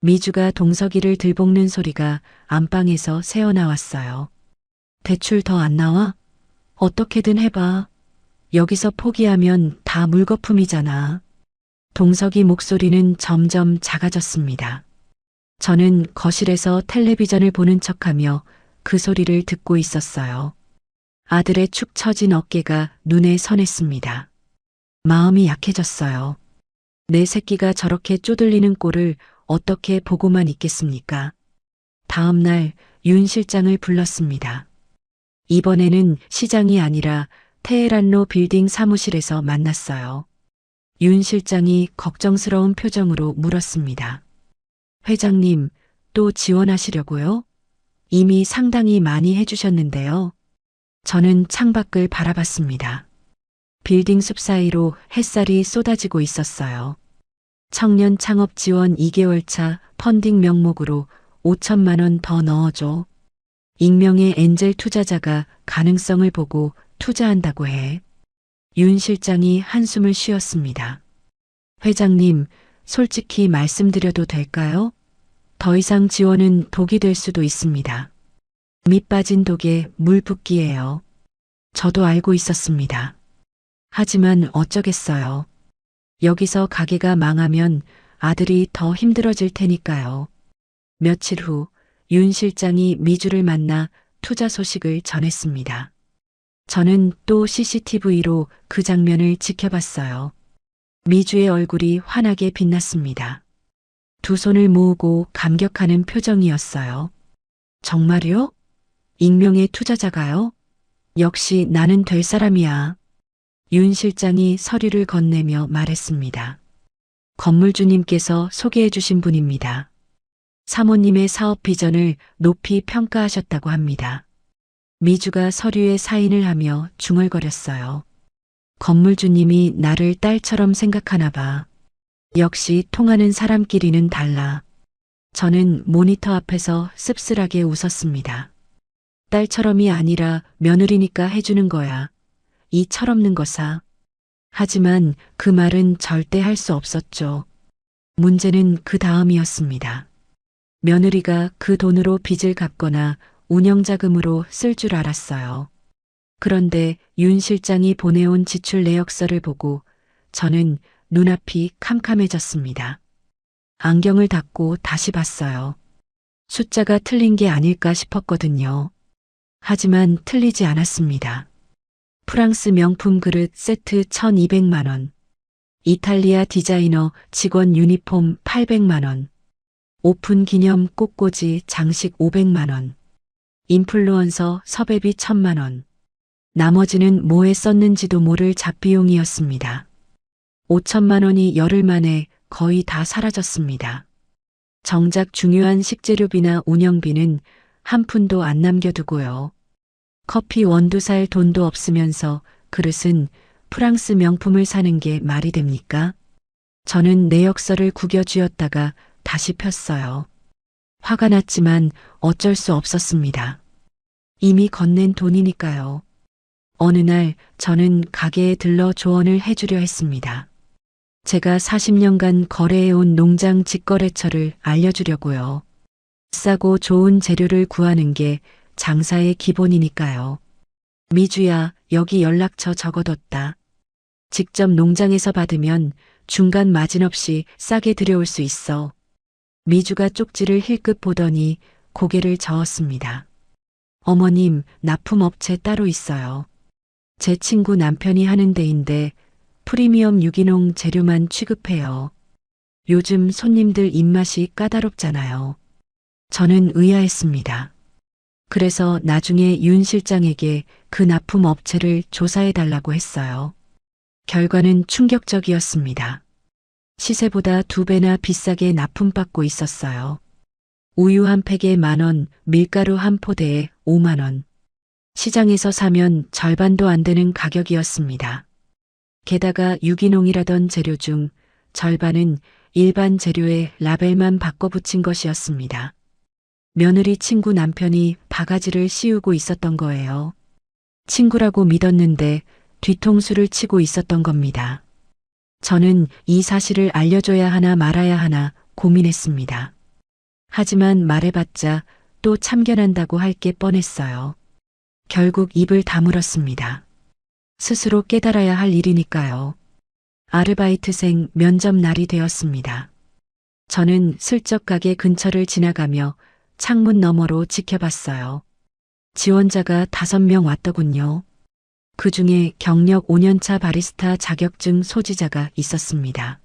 미주가 동석이를 들볶는 소리가 안방에서 새어나왔어요. 대출 더 안 나와? 어떻게든 해봐. 여기서 포기하면 다 물거품이잖아. 동석이 목소리는 점점 작아졌습니다. 저는 거실에서 텔레비전을 보는 척하며 그 소리를 듣고 있었어요. 아들의 축 처진 어깨가 눈에 선했습니다. 마음이 약해졌어요. 내 새끼가 저렇게 쪼들리는 꼴을 어떻게 보고만 있겠습니까? 다음 날 윤 실장을 불렀습니다. 이번에는 시장이 아니라 테헤란로 빌딩 사무실에서 만났어요. 윤 실장이 걱정스러운 표정으로 물었습니다. 회장님, 또 지원하시려고요? 이미 상당히 많이 해주셨는데요. 저는 창밖을 바라봤습니다. 빌딩 숲 사이로 햇살이 쏟아지고 있었어요. 청년 창업 지원 2개월 차 펀딩 명목으로 5천만 원 더 넣어줘. 익명의 엔젤 투자자가 가능성을 보고 투자한다고 해. 윤 실장이 한숨을 쉬었습니다. 회장님, 솔직히 말씀드려도 될까요? 더 이상 지원은 독이 될 수도 있습니다. 밑 빠진 독에 물 붓기예요. 저도 알고 있었습니다. 하지만 어쩌겠어요. 여기서 가게가 망하면 아들이 더 힘들어질 테니까요. 며칠 후 윤 실장이 미주를 만나 투자 소식을 전했습니다. 저는 또 CCTV로 그 장면을 지켜봤어요. 미주의 얼굴이 환하게 빛났습니다. 두 손을 모으고 감격하는 표정이었어요. 정말요? 익명의 투자자가요? 역시 나는 될 사람이야. 윤 실장이 서류를 건네며 말했습니다. 건물주님께서 소개해 주신 분입니다. 사모님의 사업 비전을 높이 평가하셨다고 합니다. 미주가 서류에 사인을 하며 중얼거렸어요. 건물주님이 나를 딸처럼 생각하나 봐. 역시 통하는 사람끼리는 달라. 저는 모니터 앞에서 씁쓸하게 웃었습니다. 딸처럼이 아니라 며느리니까 해주는 거야. 이 철없는 거사. 하지만 그 말은 절대 할 수 없었죠. 문제는 그 다음이었습니다. 며느리가 그 돈으로 빚을 갚거나 운영자금으로 쓸 줄 알았어요. 그런데 윤 실장이 보내온 지출 내역서를 보고 저는 눈앞이 캄캄해졌습니다. 안경을 닫고 다시 봤어요. 숫자가 틀린 게 아닐까 싶었거든요. 하지만 틀리지 않았습니다. 프랑스 명품 그릇 세트 1,200만 원. 이탈리아 디자이너 직원 유니폼 800만 원. 오픈 기념 꽃꽂이 장식 500만 원. 인플루언서 섭외비 1,000만 원. 나머지는 뭐에 썼는지도 모를 잡비용이었습니다. 5천만 원이 열흘 만에 거의 다 사라졌습니다. 정작 중요한 식재료비나 운영비는 한 푼도 안 남겨두고요. 커피 원두 살 돈도 없으면서 그릇은 프랑스 명품을 사는 게 말이 됩니까? 저는 내역서를 구겨 쥐었다가 다시 폈어요. 화가 났지만 어쩔 수 없었습니다. 이미 건넨 돈이니까요. 어느 날 저는 가게에 들러 조언을 해주려 했습니다. 제가 40년간 거래해온 농장 직거래처를 알려주려고요. 싸고 좋은 재료를 구하는 게 장사의 기본이니까요. 미주야, 여기 연락처 적어뒀다. 직접 농장에서 받으면 중간 마진 없이 싸게 들여올 수 있어. 미주가 쪽지를 힐끗 보더니 고개를 저었습니다. 어머님, 납품업체 따로 있어요. 제 친구 남편이 하는 데인데 프리미엄 유기농 재료만 취급해요. 요즘 손님들 입맛이 까다롭잖아요. 저는 의아했습니다. 그래서 나중에 윤 실장에게 그 납품 업체를 조사해달라고 했어요. 결과는 충격적이었습니다. 시세보다 2배나 비싸게 납품받고 있었어요. 우유 한 팩에 10,000원, 밀가루 한 포대에 5만 원. 시장에서 사면 절반도 안 되는 가격이었습니다. 게다가 유기농이라던 재료 중 절반은 일반 재료에 라벨만 바꿔 붙인 것이었습니다. 며느리 친구 남편이 바가지를 씌우고 있었던 거예요. 친구라고 믿었는데 뒤통수를 치고 있었던 겁니다. 저는 이 사실을 알려줘야 하나 말아야 하나 고민했습니다. 하지만 말해봤자 또 참견한다고 할 게 뻔했어요. 결국 입을 다물었습니다. 스스로 깨달아야 할 일이니까요. 아르바이트생 면접 날이 되었습니다. 저는 슬쩍 가게 근처를 지나가며 창문 너머로 지켜봤어요. 지원자가 5명 왔더군요. 그 중에 경력 5년차 바리스타 자격증 소지자가 있었습니다.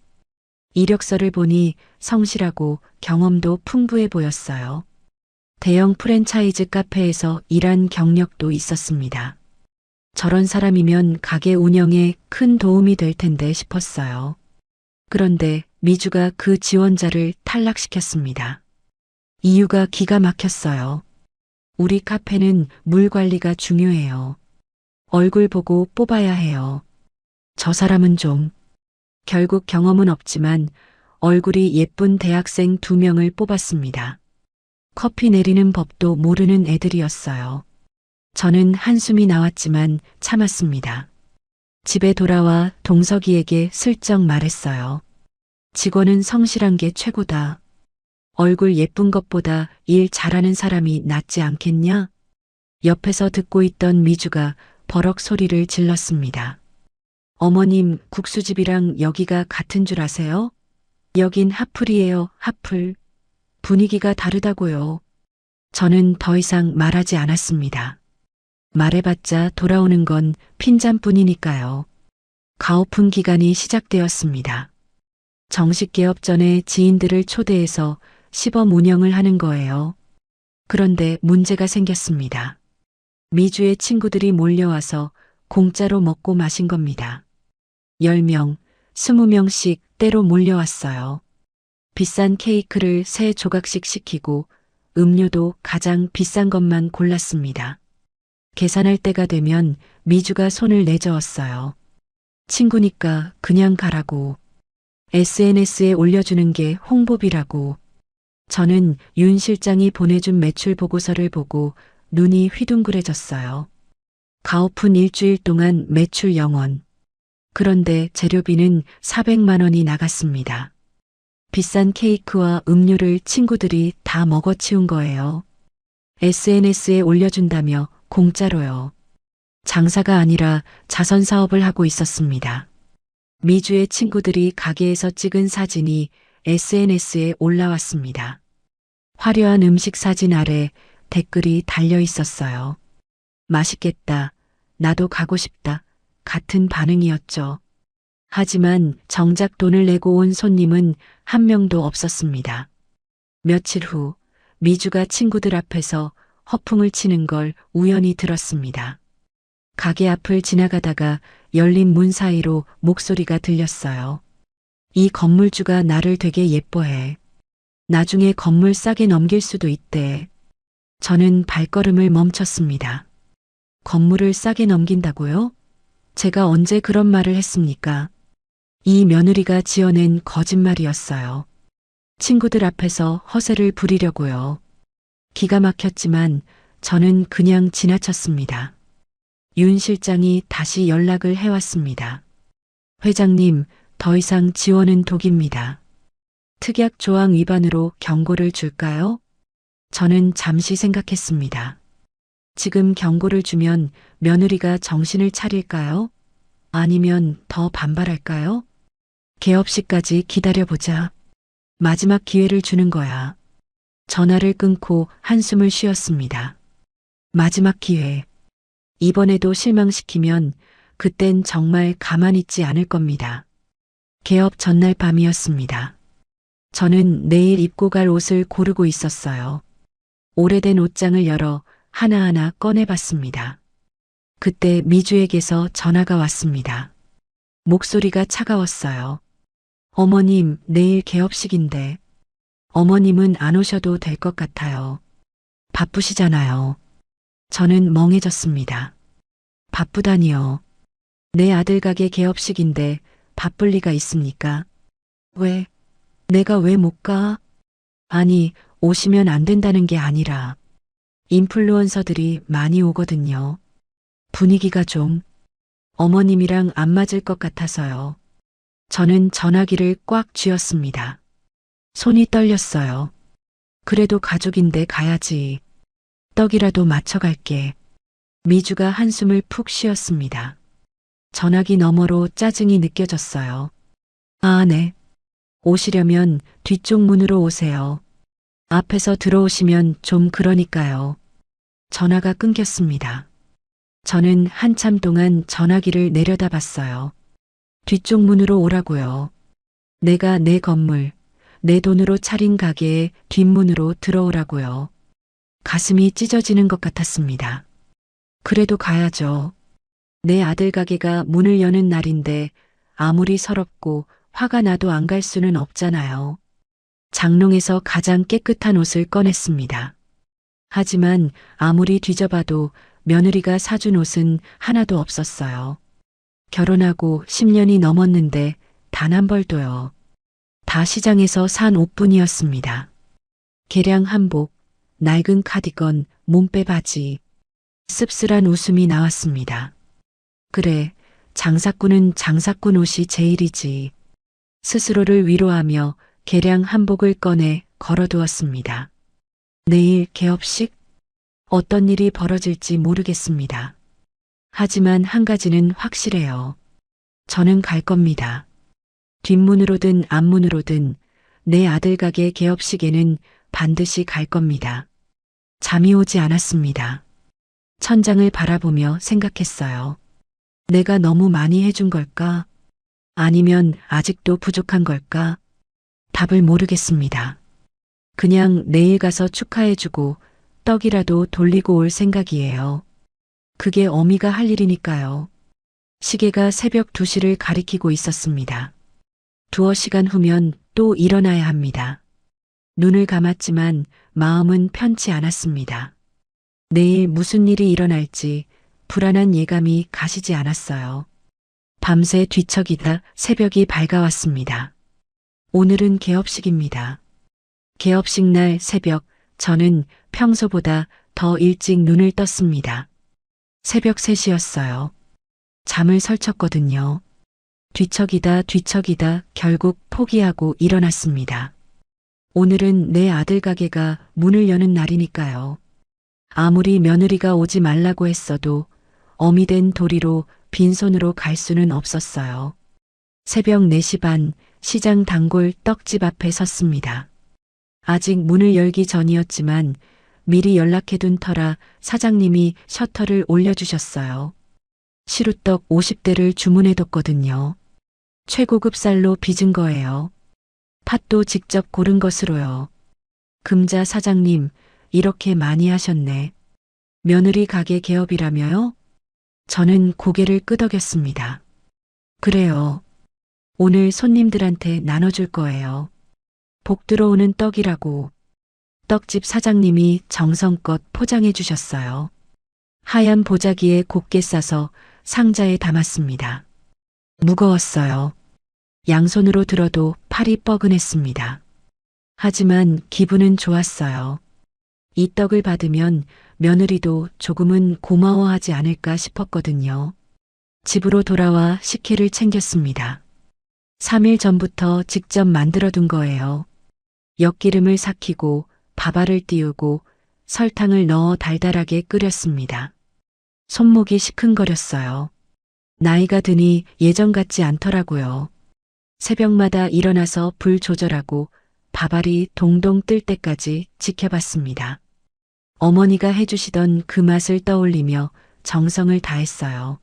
이력서를 보니 성실하고 경험도 풍부해 보였어요. 대형 프랜차이즈 카페에서 일한 경력도 있었습니다. 저런 사람이면 가게 운영에 큰 도움이 될 텐데 싶었어요. 그런데 미주가 그 지원자를 탈락시켰습니다. 이유가 기가 막혔어요. 우리 카페는 물 관리가 중요해요. 얼굴 보고 뽑아야 해요. 저 사람은 좀. 결국 경험은 없지만 얼굴이 예쁜 대학생 2명을 뽑았습니다. 커피 내리는 법도 모르는 애들이었어요. 저는 한숨이 나왔지만 참았습니다. 집에 돌아와 동석이에게 슬쩍 말했어요. 직원은 성실한 게 최고다. 얼굴 예쁜 것보다 일 잘하는 사람이 낫지 않겠냐? 옆에서 듣고 있던 미주가 버럭 소리를 질렀습니다. 어머님, 국수집이랑 여기가 같은 줄 아세요? 여긴 핫플이에요, 핫플. 분위기가 다르다고요. 저는 더 이상 말하지 않았습니다. 말해봤자 돌아오는 건 핀잔뿐이니까요. 가오픈 기간이 시작되었습니다. 정식 개업 전에 지인들을 초대해서 시범 운영을 하는 거예요. 그런데 문제가 생겼습니다. 미주의 친구들이 몰려와서 공짜로 먹고 마신 겁니다. 10명, 20명씩 때로 몰려왔어요. 비싼 케이크를 3조각씩 시키고 음료도 가장 비싼 것만 골랐습니다. 계산할 때가 되면 미주가 손을 내저었어요. 친구니까 그냥 가라고. SNS에 올려주는 게 홍보비라고. 저는 윤 실장이 보내준 매출 보고서를 보고 눈이 휘둥그레졌어요. 가오픈 일주일 동안 매출 0원. 그런데 재료비는 400만 원이 나갔습니다. 비싼 케이크와 음료를 친구들이 다 먹어치운 거예요. SNS에 올려준다며 공짜로요. 장사가 아니라 자선 사업을 하고 있었습니다. 미주의 친구들이 가게에서 찍은 사진이 SNS에 올라왔습니다. 화려한 음식 사진 아래 댓글이 달려 있었어요. 맛있겠다. 나도 가고 싶다. 같은 반응이었죠. 하지만 정작 돈을 내고 온 손님은 한 명도 없었습니다. 며칠 후 미주가 친구들 앞에서 허풍을 치는 걸 우연히 들었습니다. 가게 앞을 지나가다가 열린 문 사이로 목소리가 들렸어요. 이 건물주가 나를 되게 예뻐해. 나중에 건물 싸게 넘길 수도 있대. 저는 발걸음을 멈췄습니다. 건물을 싸게 넘긴다고요? 제가 언제 그런 말을 했습니까? 이 며느리가 지어낸 거짓말이었어요. 친구들 앞에서 허세를 부리려고요. 기가 막혔지만 저는 그냥 지나쳤습니다. 윤 실장이 다시 연락을 해왔습니다. 회장님, 더 이상 지원은 독입니다. 특약 조항 위반으로 경고를 줄까요? 저는 잠시 생각했습니다. 지금 경고를 주면 며느리가 정신을 차릴까요? 아니면 더 반발할까요? 개업식까지 기다려보자. 마지막 기회를 주는 거야. 전화를 끊고 한숨을 쉬었습니다. 마지막 기회. 이번에도 실망시키면 그땐 정말 가만히 있지 않을 겁니다. 개업 전날 밤이었습니다. 저는 내일 입고 갈 옷을 고르고 있었어요. 오래된 옷장을 열어 하나하나 꺼내봤습니다. 그때 미주에게서 전화가 왔습니다. 목소리가 차가웠어요. 어머님, 내일 개업식인데. 어머님은 안 오셔도 될 것 같아요. 바쁘시잖아요. 저는 멍해졌습니다. 바쁘다니요. 내 아들 가게 개업식인데 바쁠 리가 있습니까? 왜? 내가 왜 못 가? 아니, 오시면 안 된다는 게 아니라 인플루언서들이 많이 오거든요. 분위기가 좀 어머님이랑 안 맞을 것 같아서요. 저는 전화기를 꽉 쥐었습니다. 손이 떨렸어요. 그래도 가족인데 가야지. 떡이라도 맞춰갈게. 미주가 한숨을 푹 쉬었습니다. 전화기 너머로 짜증이 느껴졌어요. 아, 네. 오시려면 뒤쪽 문으로 오세요. 앞에서 들어오시면 좀 그러니까요. 전화가 끊겼습니다. 저는 한참 동안 전화기를 내려다봤어요. 뒤쪽 문으로 오라고요. 내가 내 건물, 내 돈으로 차린 가게에 뒷문으로 들어오라고요. 가슴이 찢어지는 것 같았습니다. 그래도 가야죠. 내 아들 가게가 문을 여는 날인데 아무리 서럽고 화가 나도 안 갈 수는 없잖아요. 장롱에서 가장 깨끗한 옷을 꺼냈습니다. 하지만 아무리 뒤져봐도 며느리가 사준 옷은 하나도 없었어요. 결혼하고 10년이 넘었는데 단 한 벌도요. 다 시장에서 산 옷뿐이었습니다. 개량 한복, 낡은 카디건, 몸빼 바지. 씁쓸한 웃음이 나왔습니다. 그래, 장사꾼은 장사꾼 옷이 제일이지. 스스로를 위로하며 개량 한복을 꺼내 걸어두었습니다. 내일 개업식? 어떤 일이 벌어질지 모르겠습니다. 하지만 한 가지는 확실해요. 저는 갈 겁니다. 뒷문으로든 앞문으로든 내 아들 가게 개업식에는 반드시 갈 겁니다. 잠이 오지 않았습니다. 천장을 바라보며 생각했어요. 내가 너무 많이 해준 걸까? 아니면 아직도 부족한 걸까? 답을 모르겠습니다. 그냥 내일 가서 축하해주고 떡이라도 돌리고 올 생각이에요. 그게 어미가 할 일이니까요. 시계가 새벽 2시를 가리키고 있었습니다. 두어 시간 후면 또 일어나야 합니다. 눈을 감았지만 마음은 편치 않았습니다. 내일 무슨 일이 일어날지 불안한 예감이 가시지 않았어요. 밤새 뒤척이다 새벽이 밝아왔습니다. 오늘은 개업식입니다. 개업식 날 새벽 저는 평소보다 더 일찍 눈을 떴습니다. 새벽 3시였어요. 잠을 설쳤거든요. 뒤척이다 결국 포기하고 일어났습니다. 오늘은 내 아들 가게가 문을 여는 날이니까요. 아무리 며느리가 오지 말라고 했어도 어미 된 도리로 빈손으로 갈 수는 없었어요. 새벽 4시 반 시장 단골 떡집 앞에 섰습니다. 아직 문을 열기 전이었지만 미리 연락해둔 터라 사장님이 셔터를 올려주셨어요. 시루떡 50대를 주문해뒀거든요. 최고급 쌀로 빚은 거예요. 팥도 직접 고른 것으로요. 금자 사장님, 이렇게 많이 하셨네. 며느리 가게 개업이라며요? 저는 고개를 끄덕였습니다. 그래요. 오늘 손님들한테 나눠줄 거예요. 복 들어오는 떡이라고. 떡집 사장님이 정성껏 포장해 주셨어요. 하얀 보자기에 곱게 싸서 상자에 담았습니다. 무거웠어요. 양손으로 들어도 팔이 뻐근했습니다. 하지만 기분은 좋았어요. 이 떡을 받으면 며느리도 조금은 고마워하지 않을까 싶었거든요. 집으로 돌아와 식혜를 챙겼습니다. 3일 전부터 직접 만들어둔 거예요. 엿기름을 삭히고 밥알을 띄우고 설탕을 넣어 달달하게 끓였습니다. 손목이 시큰거렸어요. 나이가 드니 예전 같지 않더라고요. 새벽마다 일어나서 불 조절하고 밥알이 동동 뜰 때까지 지켜봤습니다. 어머니가 해주시던 그 맛을 떠올리며 정성을 다했어요.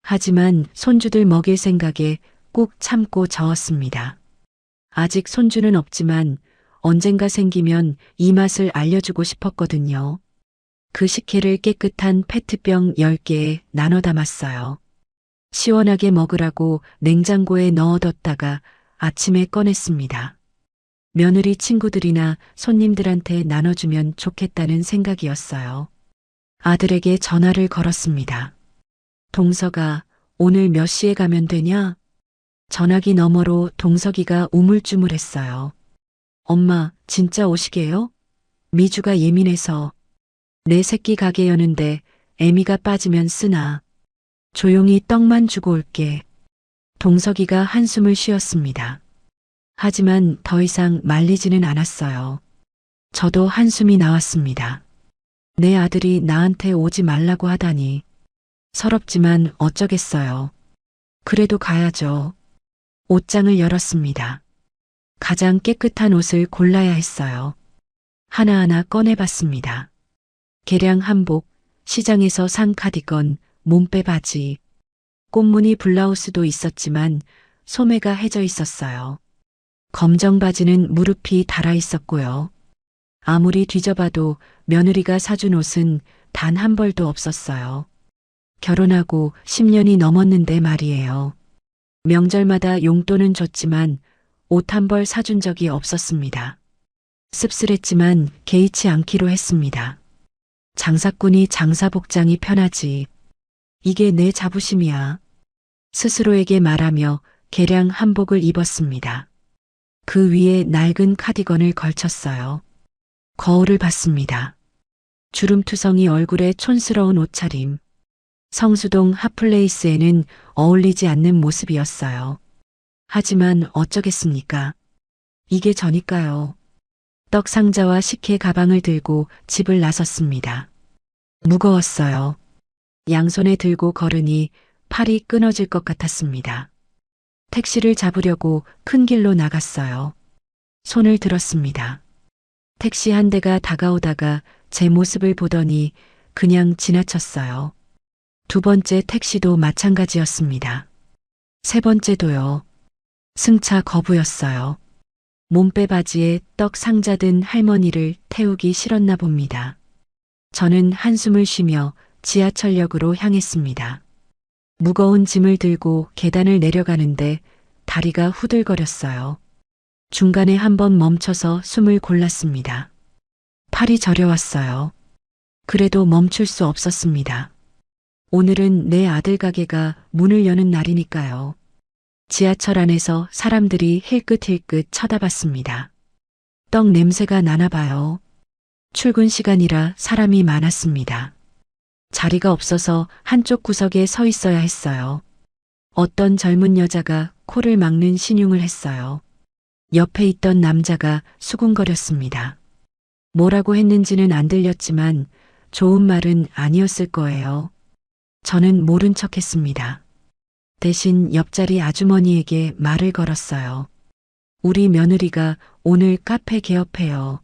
하지만 손주들 먹일 생각에 꾹 참고 저었습니다. 아직 손주는 없지만 언젠가 생기면 이 맛을 알려주고 싶었거든요. 그 식혜를 깨끗한 페트병 10개에 나눠 담았어요. 시원하게 먹으라고 냉장고에 넣어뒀다가 아침에 꺼냈습니다. 며느리 친구들이나 손님들한테 나눠주면 좋겠다는 생각이었어요. 아들에게 전화를 걸었습니다. 동서가 오늘 몇 시에 가면 되냐? 전화기 너머로 동석이가 우물쭈물했어요. 엄마, 진짜 오시게요? 미주가 예민해서. 내 새끼 가게 여는데 애미가 빠지면 쓰나. 조용히 떡만 주고 올게. 동석이가 한숨을 쉬었습니다. 하지만 더 이상 말리지는 않았어요. 저도 한숨이 나왔습니다. 내 아들이 나한테 오지 말라고 하다니. 서럽지만 어쩌겠어요. 그래도 가야죠. 옷장을 열었습니다. 가장 깨끗한 옷을 골라야 했어요. 하나하나 꺼내봤습니다. 개량 한복, 시장에서 산 카디건, 몸빼 바지, 꽃무늬 블라우스도 있었지만 소매가 해져 있었어요. 검정 바지는 무릎이 닳아 있었고요. 아무리 뒤져봐도 며느리가 사준 옷은 단 한 벌도 없었어요. 결혼하고 10년이 넘었는데 말이에요. 명절마다 용돈은 줬지만 옷 한 벌 사준 적이 없었습니다. 씁쓸했지만 개의치 않기로 했습니다. 장사꾼이 장사복장이 편하지. 이게 내 자부심이야. 스스로에게 말하며 개량 한복을 입었습니다. 그 위에 낡은 카디건을 걸쳤어요. 거울을 봤습니다. 주름투성이 얼굴에 촌스러운 옷차림. 성수동 핫플레이스에는 어울리지 않는 모습이었어요. 하지만 어쩌겠습니까? 이게 저니까요. 떡 상자와 식혜 가방을 들고 집을 나섰습니다. 무거웠어요. 양손에 들고 걸으니 팔이 끊어질 것 같았습니다. 택시를 잡으려고 큰 길로 나갔어요. 손을 들었습니다. 택시 한 대가 다가오다가 제 모습을 보더니 그냥 지나쳤어요. 두 번째 택시도 마찬가지였습니다. 세 번째도요. 승차 거부였어요. 몸빼 바지에 떡 상자 든 할머니를 태우기 싫었나 봅니다. 저는 한숨을 쉬며 지하철역으로 향했습니다. 무거운 짐을 들고 계단을 내려가는데 다리가 후들거렸어요. 중간에 한번 멈춰서 숨을 골랐습니다. 팔이 저려왔어요. 그래도 멈출 수 없었습니다. 오늘은 내 아들 가게가 문을 여는 날이니까요. 지하철 안에서 사람들이 힐끗힐끗 쳐다봤습니다. 떡 냄새가 나나 봐요. 출근 시간이라 사람이 많았습니다. 자리가 없어서 한쪽 구석에 서 있어야 했어요. 어떤 젊은 여자가 코를 막는 신용을 했어요. 옆에 있던 남자가 수군거렸습니다. 뭐라고 했는지는 안 들렸지만 좋은 말은 아니었을 거예요. 저는 모른 척 했습니다. 대신 옆자리 아주머니에게 말을 걸었어요. 우리 며느리가 오늘 카페 개업해요.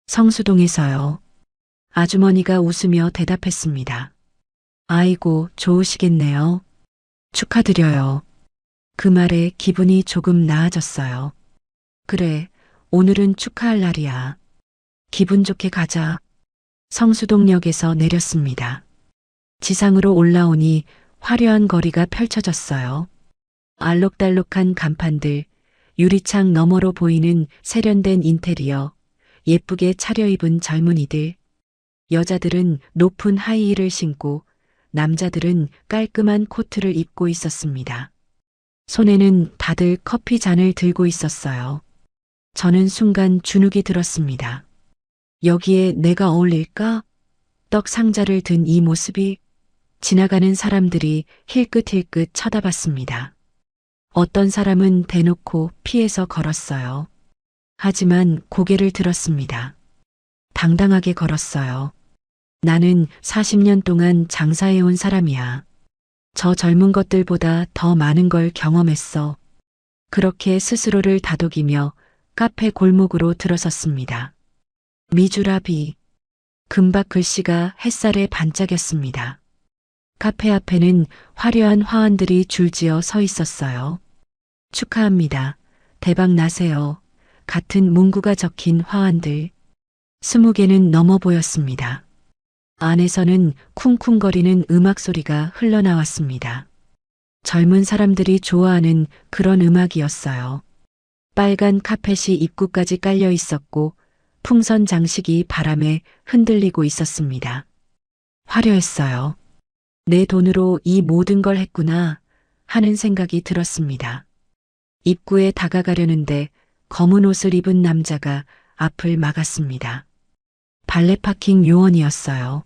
성수동에서요. 아주머니가 웃으며 대답했습니다. 아이고, 좋으시겠네요. 축하드려요. 그 말에 기분이 조금 나아졌어요. 그래, 오늘은 축하할 날이야. 기분 좋게 가자. 성수동역에서 내렸습니다. 지상으로 올라오니 화려한 거리가 펼쳐졌어요. 알록달록한 간판들, 유리창 너머로 보이는 세련된 인테리어, 예쁘게 차려입은 젊은이들. 여자들은 높은 하이힐을 신고 남자들은 깔끔한 코트를 입고 있었습니다. 손에는 다들 커피 잔을 들고 있었어요. 저는 순간 주눅이 들었습니다. 여기에 내가 어울릴까? 떡 상자를 든 이 모습이. 지나가는 사람들이 힐끗힐끗 쳐다봤습니다. 어떤 사람은 대놓고 피해서 걸었어요. 하지만 고개를 들었습니다. 당당하게 걸었어요. 나는 40년 동안 장사해온 사람이야. 저 젊은 것들보다 더 많은 걸 경험했어. 그렇게 스스로를 다독이며 카페 골목으로 들어섰습니다. 미주라비. 금박 글씨가 햇살에 반짝였습니다. 카페 앞에는 화려한 화환들이 줄지어 서 있었어요. 축하합니다. 대박 나세요. 같은 문구가 적힌 화환들. 20개는 넘어 보였습니다. 안에서는 쿵쿵거리는 음악 소리가 흘러나왔습니다. 젊은 사람들이 좋아하는 그런 음악이었어요. 빨간 카펫이 입구까지 깔려 있었고 풍선 장식이 바람에 흔들리고 있었습니다. 화려했어요. 내 돈으로 이 모든 걸 했구나 하는 생각이 들었습니다. 입구에 다가가려는데 검은 옷을 입은 남자가 앞을 막았습니다. 발레 파킹 요원이었어요.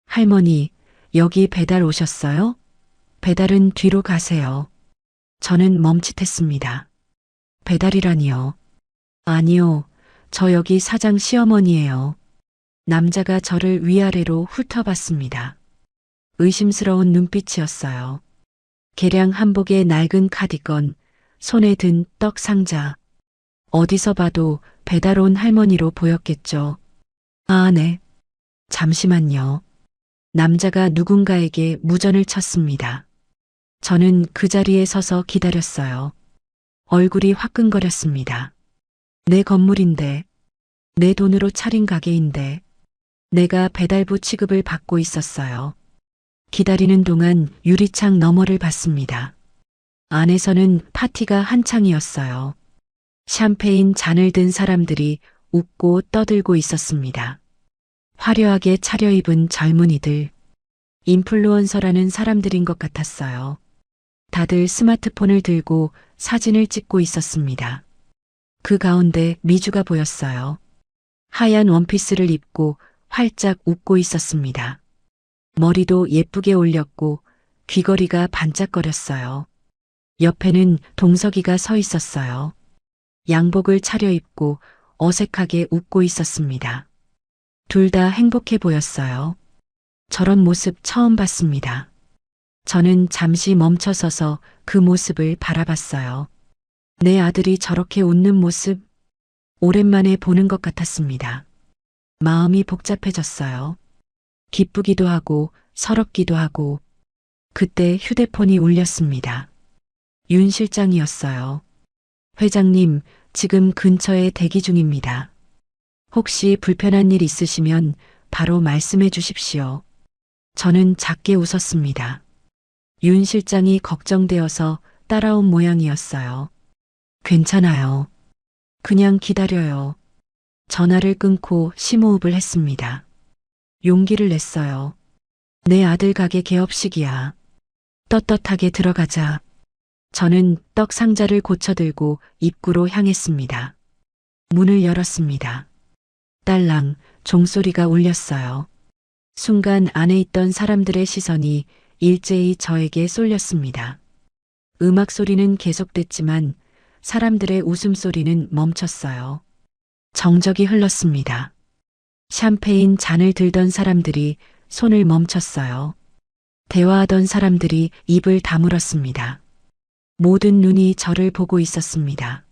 할머니, 여기 배달 오셨어요? 배달은 뒤로 가세요. 저는 멈칫했습니다. 배달이라니요. 아니요. 저 여기 사장 시어머니예요. 남자가 저를 위아래로 훑어봤습니다. 의심스러운 눈빛이었어요. 개량 한복에 낡은 카디건, 손에 든 떡 상자. 어디서 봐도 배달 온 할머니로 보였겠죠. 아, 네. 잠시만요. 남자가 누군가에게 무전을 쳤습니다. 저는 그 자리에 서서 기다렸어요. 얼굴이 화끈거렸습니다. 내 건물인데, 내 돈으로 차린 가게인데, 내가 배달부 취급을 받고 있었어요. 기다리는 동안 유리창 너머를 봤습니다. 안에서는 파티가 한창이었어요. 샴페인 잔을 든 사람들이 웃고 떠들고 있었습니다. 화려하게 차려입은 젊은이들, 인플루언서라는 사람들인 것 같았어요. 다들 스마트폰을 들고 사진을 찍고 있었습니다. 그 가운데 미주가 보였어요. 하얀 원피스를 입고 활짝 웃고 있었습니다. 머리도 예쁘게 올렸고 귀걸이가 반짝거렸어요. 옆에는 동석이가 서 있었어요. 양복을 차려입고 어색하게 웃고 있었습니다. 둘 다 행복해 보였어요. 저런 모습 처음 봤습니다. 저는 잠시 멈춰서서 그 모습을 바라봤어요. 내 아들이 저렇게 웃는 모습, 오랜만에 보는 것 같았습니다. 마음이 복잡해졌어요. 기쁘기도 하고 서럽기도 하고. 그때 휴대폰이 울렸습니다. 윤 실장이었어요. 회장님, 지금 근처에 대기 중입니다. 혹시 불편한 일 있으시면 바로 말씀해 주십시오. 저는 작게 웃었습니다. 윤 실장이 걱정되어서 따라온 모양이었어요. 괜찮아요. 그냥 기다려요. 전화를 끊고 심호흡을 했습니다. 용기를 냈어요. 내 아들 가게 개업식이야. 떳떳하게 들어가자. 저는 떡 상자를 고쳐들고 입구로 향했습니다. 문을 열었습니다. 딸랑 종소리가 울렸어요. 순간 안에 있던 사람들의 시선이 일제히 저에게 쏠렸습니다. 음악 소리는 계속됐지만 사람들의 웃음소리는 멈췄어요. 정적이 흘렀습니다. 샴페인 잔을 들던 사람들이 손을 멈췄어요. 대화하던 사람들이 입을 다물었습니다. 모든 눈이 저를 보고 있었습니다.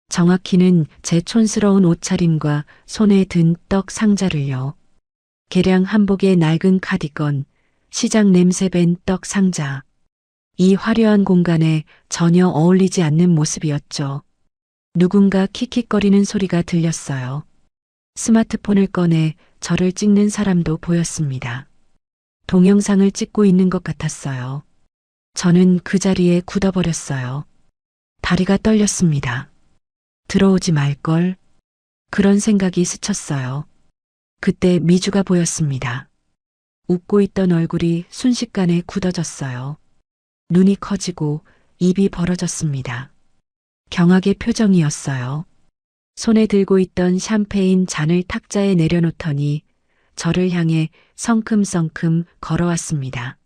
정확히는 제 촌스러운 옷차림과 손에 든 떡 상자를요. 개량 한복에 낡은 카디건, 시장 냄새 밴 떡 상자. 이 화려한 공간에 전혀 어울리지 않는 모습이었죠. 누군가 킥킥거리는 소리가 들렸어요. 스마트폰을 꺼내 저를 찍는 사람도 보였습니다. 동영상을 찍고 있는 것 같았어요. 저는 그 자리에 굳어버렸어요. 다리가 떨렸습니다. 들어오지 말걸. 그런 생각이 스쳤어요. 그때 미주가 보였습니다. 웃고 있던 얼굴이 순식간에 굳어졌어요. 눈이 커지고 입이 벌어졌습니다. 경악의 표정이었어요. 손에 들고 있던 샴페인 잔을 탁자에 내려놓더니 저를 향해 성큼성큼 걸어왔습니다.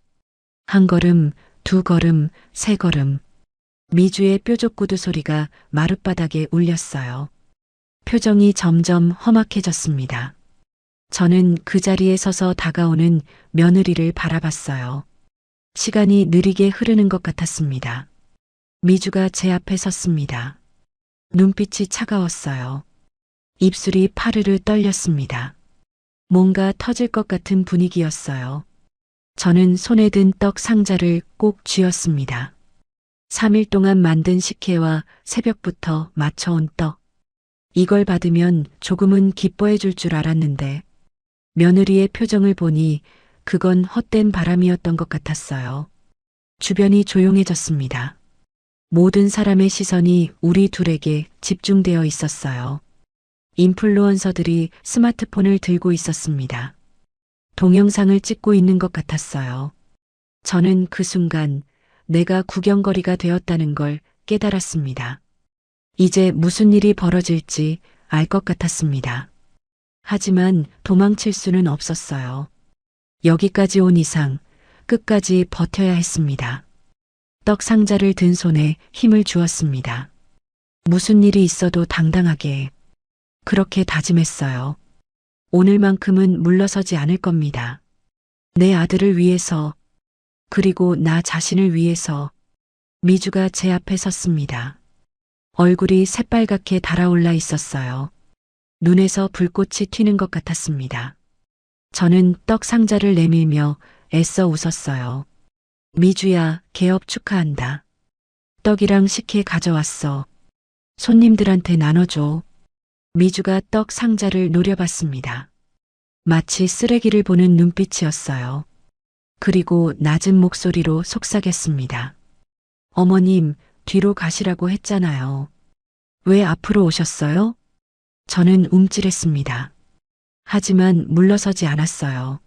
한 걸음, 두 걸음, 세 걸음. 미주의 뾰족 구두 소리가 마룻바닥에 울렸어요. 표정이 점점 험악해졌습니다. 저는 그 자리에 서서 다가오는 며느리를 바라봤어요. 시간이 느리게 흐르는 것 같았습니다. 미주가 제 앞에 섰습니다. 눈빛이 차가웠어요. 입술이 파르르 떨렸습니다. 뭔가 터질 것 같은 분위기였어요. 저는 손에 든 떡 상자를 꼭 쥐었습니다. 3일 동안 만든 식혜와 새벽부터 맞춰온 떡. 이걸 받으면 조금은 기뻐해 줄 줄 알았는데 며느리의 표정을 보니 그건 헛된 바람이었던 것 같았어요. 주변이 조용해졌습니다. 모든 사람의 시선이 우리 둘에게 집중되어 있었어요. 인플루언서들이 스마트폰을 들고 있었습니다. 동영상을 찍고 있는 것 같았어요. 저는 그 순간 내가 구경거리가 되었다는 걸 깨달았습니다. 이제 무슨 일이 벌어질지 알 것 같았습니다. 하지만 도망칠 수는 없었어요. 여기까지 온 이상 끝까지 버텨야 했습니다. 떡 상자를 든 손에 힘을 주었습니다. 무슨 일이 있어도 당당하게. 그렇게 다짐했어요. 오늘만큼은 물러서지 않을 겁니다. 내 아들을 위해서, 그리고 나 자신을 위해서. 미주가 제 앞에 섰습니다. 얼굴이 새빨갛게 달아올라 있었어요. 눈에서 불꽃이 튀는 것 같았습니다. 저는 떡 상자를 내밀며 애써 웃었어요. 미주야, 개업 축하한다. 떡이랑 식혜 가져왔어. 손님들한테 나눠줘. 미주가 떡 상자를 노려봤습니다. 마치 쓰레기를 보는 눈빛이었어요. 그리고 낮은 목소리로 속삭였습니다. 어머님, 뒤로 가시라고 했잖아요. 왜 앞으로 오셨어요? 저는 움찔했습니다. 하지만 물러서지 않았어요.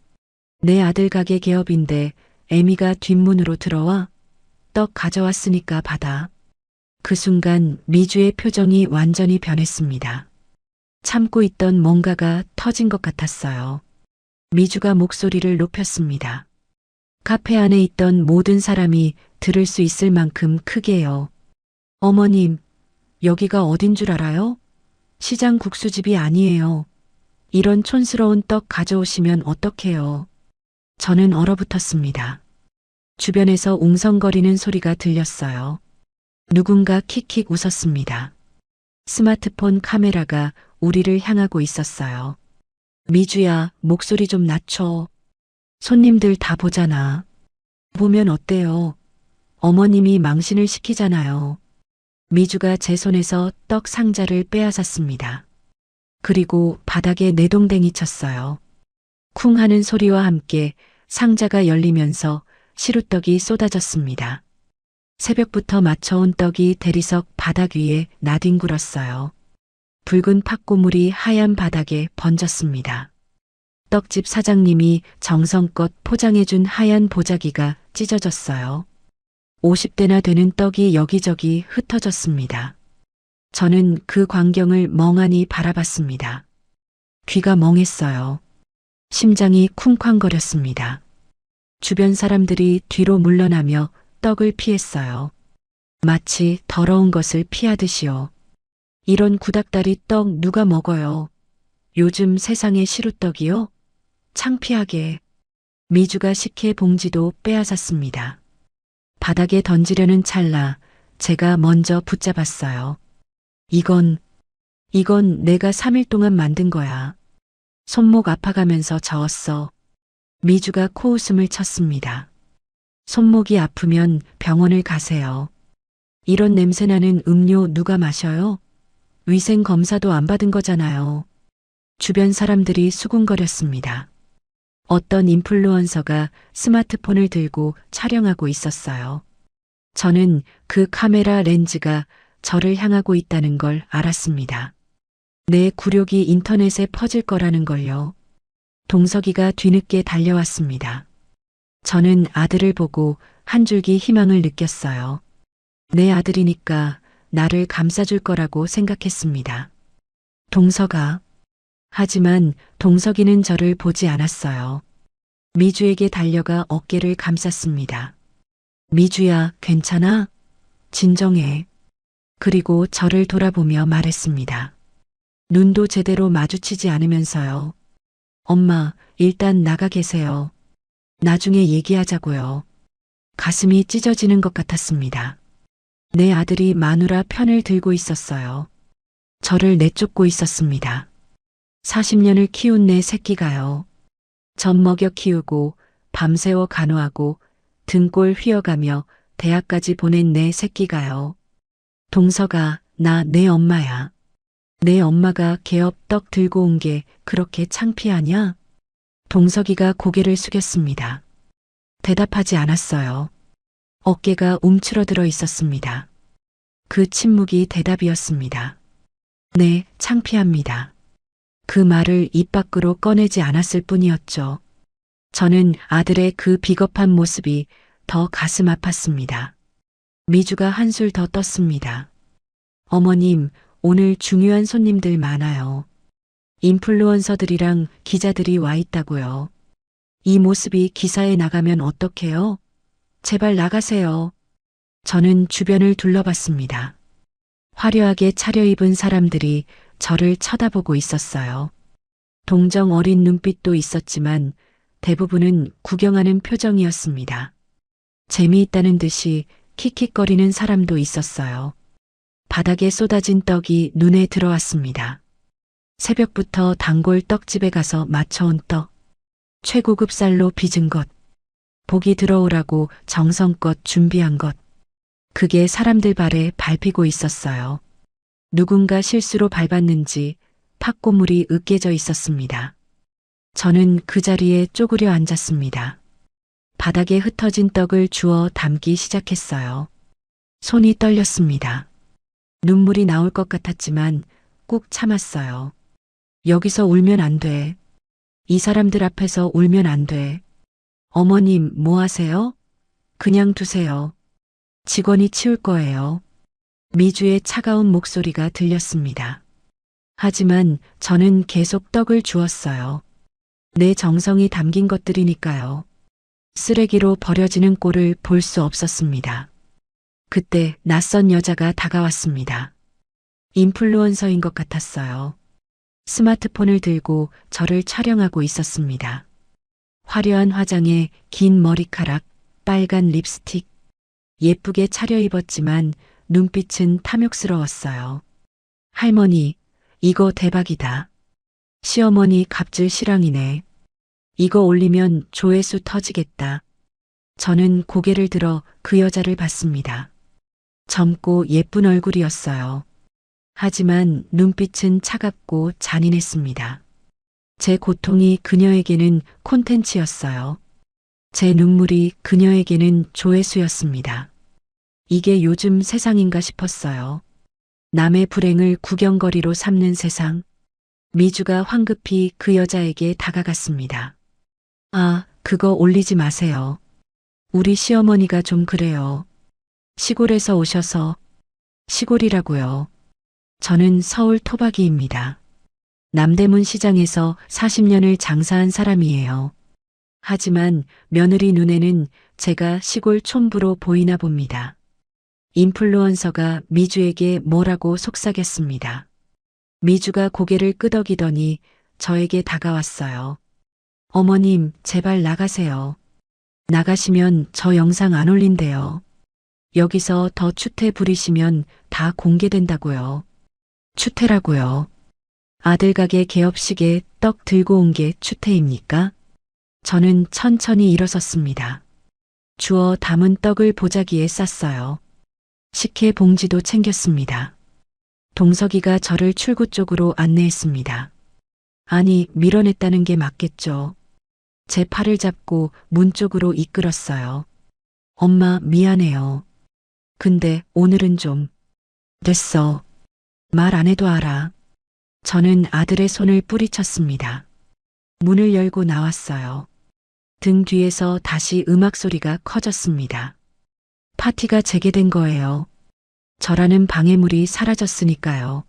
내 아들 가게 개업인데 애미가 뒷문으로 들어와 떡 가져왔으니까 받아. 그 순간 미주의 표정이 완전히 변했습니다. 참고 있던 뭔가가 터진 것 같았어요. 미주가 목소리를 높였습니다. 카페 안에 있던 모든 사람이 들을 수 있을 만큼 크게요. 어머님, 여기가 어딘 줄 알아요? 시장 국수집이 아니에요. 이런 촌스러운 떡 가져오시면 어떡해요. 저는 얼어붙었습니다. 주변에서 웅성거리는 소리가 들렸어요. 누군가 킥킥 웃었습니다. 스마트폰 카메라가 우리를 향하고 있었어요. 미주야, 목소리 좀 낮춰. 손님들 다 보잖아. 보면 어때요? 어머님이 망신을 시키잖아요. 미주가 제 손에서 떡 상자를 빼앗았습니다. 그리고 바닥에 내동댕이 쳤어요. 쿵 하는 소리와 함께 상자가 열리면서 시루떡이 쏟아졌습니다. 새벽부터 맞춰온 떡이 대리석 바닥 위에 나뒹굴었어요. 붉은 팥고물이 하얀 바닥에 번졌습니다. 떡집 사장님이 정성껏 포장해준 하얀 보자기가 찢어졌어요. 50대나 되는 떡이 여기저기 흩어졌습니다. 저는 그 광경을 멍하니 바라봤습니다. 귀가 멍했어요. 심장이 쿵쾅거렸습니다. 주변 사람들이 뒤로 물러나며 떡을 피했어요. 마치 더러운 것을 피하듯이요. 이런 구닥다리 떡 누가 먹어요? 요즘 세상의 시루떡이요? 창피하게. 미주가 식혜 봉지도 빼앗았습니다. 바닥에 던지려는 찰나 제가 먼저 붙잡았어요. 이건 내가 3일 동안 만든 거야. 손목 아파가면서 저었어. 미주가 코웃음을 쳤습니다. 손목이 아프면 병원을 가세요. 이런 냄새나는 음료 누가 마셔요? 위생 검사도 안 받은 거잖아요. 주변 사람들이 수군거렸습니다. 어떤 인플루언서가 스마트폰을 들고 촬영하고 있었어요. 저는 그 카메라 렌즈가 저를 향하고 있다는 걸 알았습니다. 내 굴욕이 인터넷에 퍼질 거라는 걸요. 동석이가 뒤늦게 달려왔습니다. 저는 아들을 보고 한 줄기 희망을 느꼈어요. 내 아들이니까 나를 감싸줄 거라고 생각했습니다. 동석아. 하지만 동석이는 저를 보지 않았어요. 미주에게 달려가 어깨를 감쌌습니다. 미주야, 괜찮아? 진정해. 그리고 저를 돌아보며 말했습니다. 눈도 제대로 마주치지 않으면서요. 엄마, 일단 나가 계세요. 나중에 얘기하자고요. 가슴이 찢어지는 것 같았습니다. 내 아들이 마누라 편을 들고 있었어요. 저를 내쫓고 있었습니다. 40년을 키운 내 새끼가요. 젖 먹여 키우고 밤새워 간호하고 등골 휘어가며 대학까지 보낸 내 새끼가요. 동석아, 나 내 엄마야. 내 엄마가 개업 떡 들고 온 게 그렇게 창피하냐? 동석이가 고개를 숙였습니다. 대답하지 않았어요. 어깨가 움츠러들어 있었습니다. 그 침묵이 대답이었습니다. 네, 창피합니다. 그 말을 입 밖으로 꺼내지 않았을 뿐이었죠. 저는 아들의 그 비겁한 모습이 더 가슴 아팠습니다. 미주가 한술 더 떴습니다. 어머님, 오늘 중요한 손님들 많아요. 인플루언서들이랑 기자들이 와 있다고요. 이 모습이 기사에 나가면 어떡해요? 제발 나가세요. 저는 주변을 둘러봤습니다. 화려하게 차려입은 사람들이 저를 쳐다보고 있었어요. 동정 어린 눈빛도 있었지만 대부분은 구경하는 표정이었습니다. 재미있다는 듯이 킥킥거리는 사람도 있었어요. 바닥에 쏟아진 떡이 눈에 들어왔습니다. 새벽부터 단골 떡집에 가서 맞춰온 떡, 최고급 쌀로 빚은 것, 복이 들어오라고 정성껏 준비한 것. 그게 사람들 발에 밟히고 있었어요. 누군가 실수로 밟았는지 팥고물이 으깨져 있었습니다. 저는 그 자리에 쪼그려 앉았습니다. 바닥에 흩어진 떡을 주워 담기 시작했어요. 손이 떨렸습니다. 눈물이 나올 것 같았지만 꾹 참았어요. 여기서 울면 안 돼. 이 사람들 앞에서 울면 안 돼. 어머님, 뭐 하세요? 그냥 두세요. 직원이 치울 거예요. 미주의 차가운 목소리가 들렸습니다. 하지만 저는 계속 떡을 주었어요. 내 정성이 담긴 것들이니까요. 쓰레기로 버려지는 꼴을 볼 수 없었습니다. 그때 낯선 여자가 다가왔습니다. 인플루언서인 것 같았어요. 스마트폰을 들고 저를 촬영하고 있었습니다. 화려한 화장에 긴 머리카락, 빨간 립스틱, 예쁘게 차려입었지만 눈빛은 탐욕스러웠어요. 할머니, 이거 대박이다. 시어머니 갑질 실황이네. 이거 올리면 조회수 터지겠다. 저는 고개를 들어 그 여자를 봤습니다. 젊고 예쁜 얼굴이었어요. 하지만 눈빛은 차갑고 잔인했습니다. 제 고통이 그녀에게는 콘텐츠였어요. 제 눈물이 그녀에게는 조회수였습니다. 이게 요즘 세상인가 싶었어요. 남의 불행을 구경거리로 삼는 세상. 미주가 황급히 그 여자에게 다가갔습니다. 아, 그거 올리지 마세요. 우리 시어머니가 좀 그래요. 시골에서 오셔서. 시골이라고요. 저는 서울 토박이입니다. 남대문 시장에서 40년을 장사한 사람이에요. 하지만 며느리 눈에는 제가 시골 촌부로 보이나 봅니다. 인플루언서가 미주에게 뭐라고 속삭였습니다. 미주가 고개를 끄덕이더니 저에게 다가왔어요. 어머님, 제발 나가세요. 나가시면 저 영상 안 올린대요. 여기서 더 추태 부리시면 다 공개된다고요. 추태라고요. 아들 가게 개업식에 떡 들고 온 게 추태입니까? 저는 천천히 일어섰습니다. 주워 담은 떡을 보자기에 쌌어요. 식혜 봉지도 챙겼습니다. 동석이가 저를 출구 쪽으로 안내했습니다. 아니, 밀어냈다는 게 맞겠죠. 제 팔을 잡고 문 쪽으로 이끌었어요. 엄마, 미안해요. 근데 오늘은 좀. 됐어. 말 안 해도 알아. 저는 아들의 손을 뿌리쳤습니다. 문을 열고 나왔어요. 등 뒤에서 다시 음악 소리가 커졌습니다. 파티가 재개된 거예요. 저라는 방해물이 사라졌으니까요.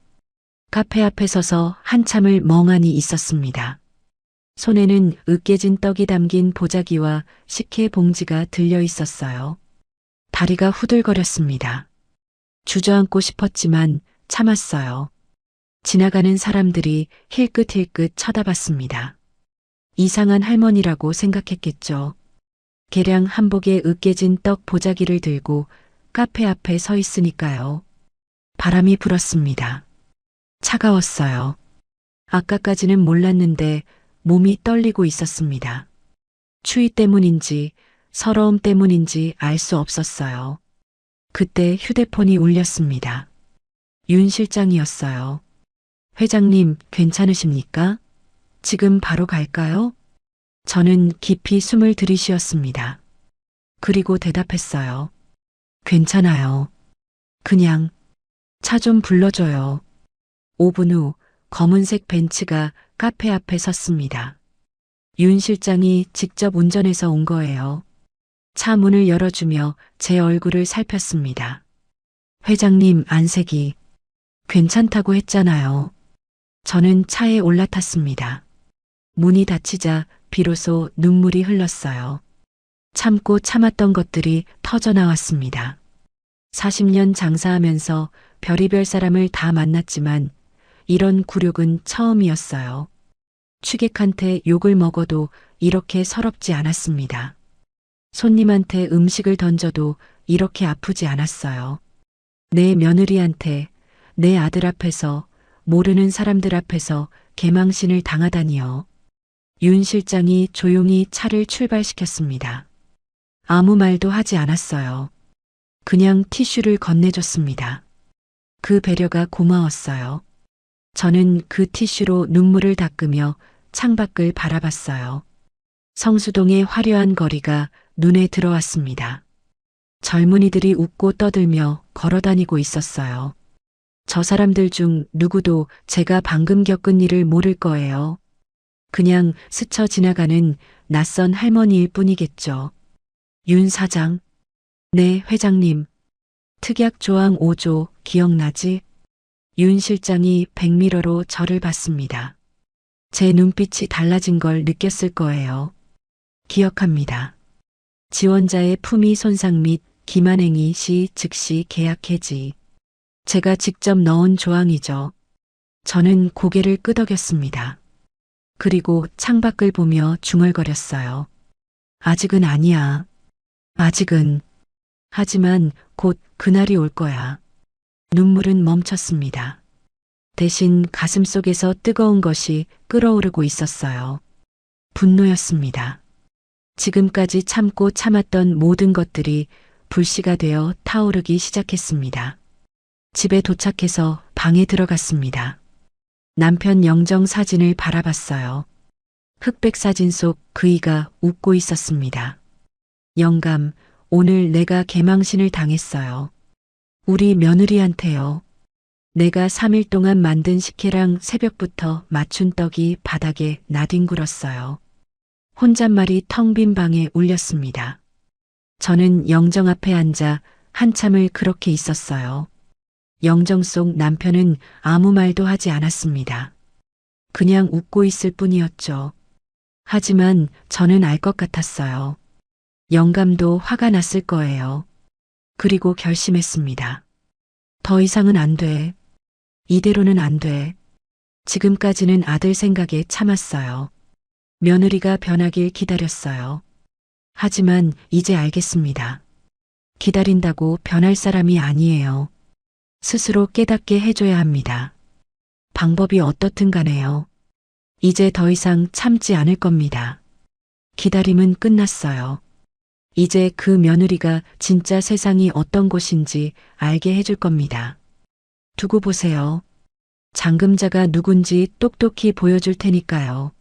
카페 앞에 서서 한참을 멍하니 있었습니다. 손에는 으깨진 떡이 담긴 보자기와 식혜 봉지가 들려 있었어요. 다리가 후들거렸습니다. 주저앉고 싶었지만 참았어요. 지나가는 사람들이 힐끗힐끗 쳐다봤습니다. 이상한 할머니라고 생각했겠죠. 개량 한복에 으깨진 떡 보자기를 들고 카페 앞에 서 있으니까요. 바람이 불었습니다. 차가웠어요. 아까까지는 몰랐는데 몸이 떨리고 있었습니다. 추위 때문인지 서러움 때문인지 알 수 없었어요. 그때 휴대폰이 울렸습니다. 윤 실장이었어요. 회장님, 괜찮으십니까? 지금 바로 갈까요? 저는 깊이 숨을 들이쉬었습니다. 그리고 대답했어요. 괜찮아요. 그냥 차 좀 불러줘요. 5분 후 검은색 벤츠가 카페 앞에 섰습니다. 윤 실장이 직접 운전해서 온 거예요. 차 문을 열어주며 제 얼굴을 살폈습니다. 회장님, 안색이 괜찮다고 했잖아요. 저는 차에 올라탔습니다. 문이 닫히자 비로소 눈물이 흘렀어요. 참고 참았던 것들이 터져나왔습니다. 40년 장사하면서 별의별 사람을 다 만났지만 이런 굴욕은 처음이었어요. 취객한테 욕을 먹어도 이렇게 서럽지 않았습니다. 손님한테 음식을 던져도 이렇게 아프지 않았어요. 내 며느리한테, 내 아들 앞에서, 모르는 사람들 앞에서 개망신을 당하다니요. 윤 실장이 조용히 차를 출발시켰습니다. 아무 말도 하지 않았어요. 그냥 티슈를 건네줬습니다. 그 배려가 고마웠어요. 저는 그 티슈로 눈물을 닦으며 창밖을 바라봤어요. 성수동의 화려한 거리가 눈에 들어왔습니다. 젊은이들이 웃고 떠들며 걸어다니고 있었어요. 저 사람들 중 누구도 제가 방금 겪은 일을 모를 거예요. 그냥 스쳐 지나가는 낯선 할머니일 뿐이겠죠. 윤 사장. 네, 회장님. 특약 조항 5조 기억나지? 윤 실장이 백미러로 저를 봤습니다. 제 눈빛이 달라진 걸 느꼈을 거예요. 기억합니다. 지원자의 품위 손상 및 기만행위 시 즉시 계약 해지. 제가 직접 넣은 조항이죠. 저는 고개를 끄덕였습니다. 그리고 창밖을 보며 중얼거렸어요. 아직은 아니야. 아직은. 하지만 곧 그날이 올 거야. 눈물은 멈췄습니다. 대신 가슴 속에서 뜨거운 것이 끓어오르고 있었어요. 분노였습니다. 지금까지 참고 참았던 모든 것들이 불씨가 되어 타오르기 시작했습니다. 집에 도착해서 방에 들어갔습니다. 남편 영정 사진을 바라봤어요. 흑백 사진 속 그이가 웃고 있었습니다. 영감, 오늘 내가 개망신을 당했어요. 우리 며느리한테요. 내가 3일 동안 만든 식혜랑 새벽부터 맞춘 떡이 바닥에 나뒹굴었어요. 혼잣말이 텅 빈 방에 울렸습니다. 저는 영정 앞에 앉아 한참을 그렇게 있었어요. 영정 속 남편은 아무 말도 하지 않았습니다. 그냥 웃고 있을 뿐이었죠. 하지만 저는 알 것 같았어요. 영감도 화가 났을 거예요. 그리고 결심했습니다. 더 이상은 안 돼. 이대로는 안 돼. 지금까지는 아들 생각에 참았어요. 며느리가 변하길 기다렸어요. 하지만 이제 알겠습니다. 기다린다고 변할 사람이 아니에요. 스스로 깨닫게 해줘야 합니다. 방법이 어떻든 간에요. 이제 더 이상 참지 않을 겁니다. 기다림은 끝났어요. 이제 그 며느리가 진짜 세상이 어떤 곳인지 알게 해줄 겁니다. 두고 보세요. 잠금자가 누군지 똑똑히 보여줄 테니까요.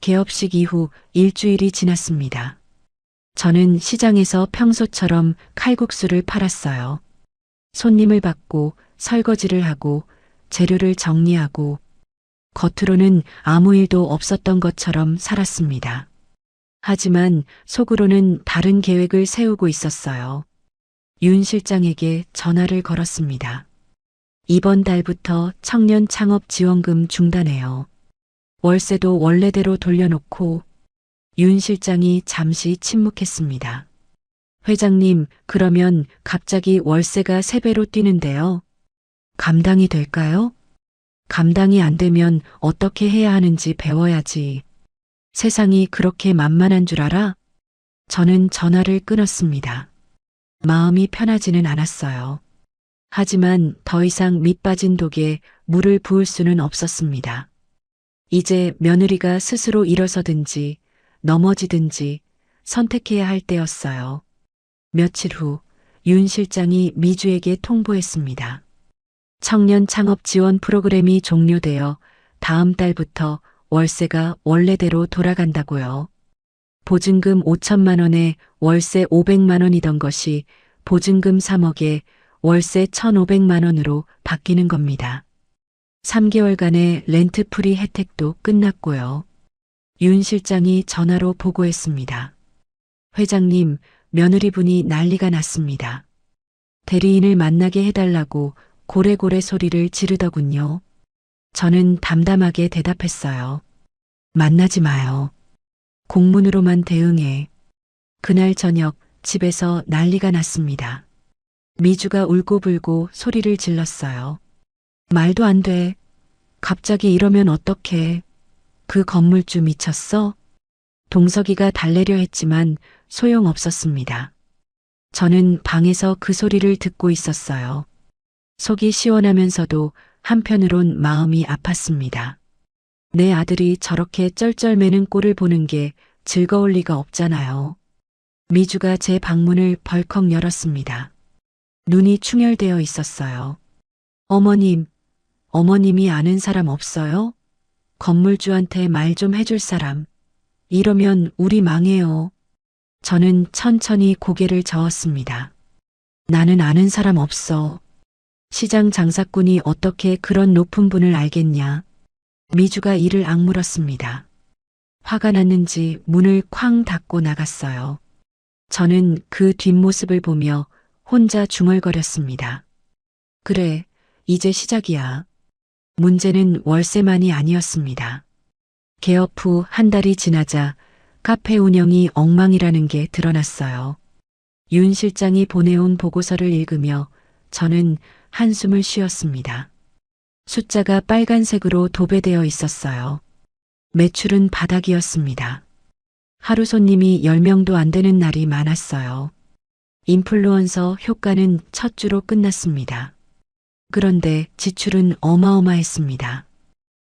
개업식 이후 일주일이 지났습니다. 저는 시장에서 평소처럼 칼국수를 팔았어요. 손님을 받고 설거지를 하고 재료를 정리하고 겉으로는 아무 일도 없었던 것처럼 살았습니다. 하지만 속으로는 다른 계획을 세우고 있었어요. 윤 실장에게 전화를 걸었습니다. 이번 달부터 청년 창업 지원금 중단해요. 월세도 원래대로 돌려놓고. 윤 실장이 잠시 침묵했습니다. 회장님, 그러면 갑자기 월세가 3배로 뛰는데요. 감당이 될까요? 감당이 안 되면 어떻게 해야 하는지 배워야지. 세상이 그렇게 만만한 줄 알아? 저는 전화를 끊었습니다. 마음이 편하지는 않았어요. 하지만 더 이상 밑 빠진 독에 물을 부을 수는 없었습니다. 이제 며느리가 스스로 일어서든지 넘어지든지 선택해야 할 때였어요. 며칠 후 윤 실장이 미주에게 통보했습니다. 청년 창업 지원 프로그램이 종료되어 다음 달부터 월세가 원래대로 돌아간다고요. 보증금 5천만 원에 월세 500만 원이던 것이 보증금 3억에 월세 1,500만 원으로 바뀌는 겁니다. 3개월간의 렌트 프리 혜택도 끝났고요. 윤 실장이 전화로 보고했습니다. 회장님, 며느리분이 난리가 났습니다. 대리인을 만나게 해달라고 고래고래 소리를 지르더군요. 저는 담담하게 대답했어요. 만나지 마요. 공문으로만 대응해. 그날 저녁 집에서 난리가 났습니다. 미주가 울고불고 소리를 질렀어요. 말도 안 돼. 갑자기 이러면 어떡해. 그 건물주 미쳤어? 동석이가 달래려 했지만 소용없었습니다. 저는 방에서 그 소리를 듣고 있었어요. 속이 시원하면서도 한편으론 마음이 아팠습니다. 내 아들이 저렇게 쩔쩔매는 꼴을 보는 게 즐거울 리가 없잖아요. 미주가 제 방문을 벌컥 열었습니다. 눈이 충혈되어 있었어요. 어머님, 어머님이 아는 사람 없어요? 건물주한테 말 좀 해줄 사람. 이러면 우리 망해요. 저는 천천히 고개를 저었습니다. 나는 아는 사람 없어. 시장 장사꾼이 어떻게 그런 높은 분을 알겠냐. 미주가 이를 악물었습니다. 화가 났는지 문을 쾅 닫고 나갔어요. 저는 그 뒷모습을 보며 혼자 중얼거렸습니다. 그래, 이제 시작이야. 문제는 월세만이 아니었습니다. 개업 후 한 달이 지나자 카페 운영이 엉망이라는 게 드러났어요. 윤 실장이 보내온 보고서를 읽으며 저는 한숨을 쉬었습니다. 숫자가 빨간색으로 도배되어 있었어요. 매출은 바닥이었습니다. 하루 손님이 10명도 안 되는 날이 많았어요. 인플루언서 효과는 첫 주로 끝났습니다. 그런데 지출은 어마어마했습니다.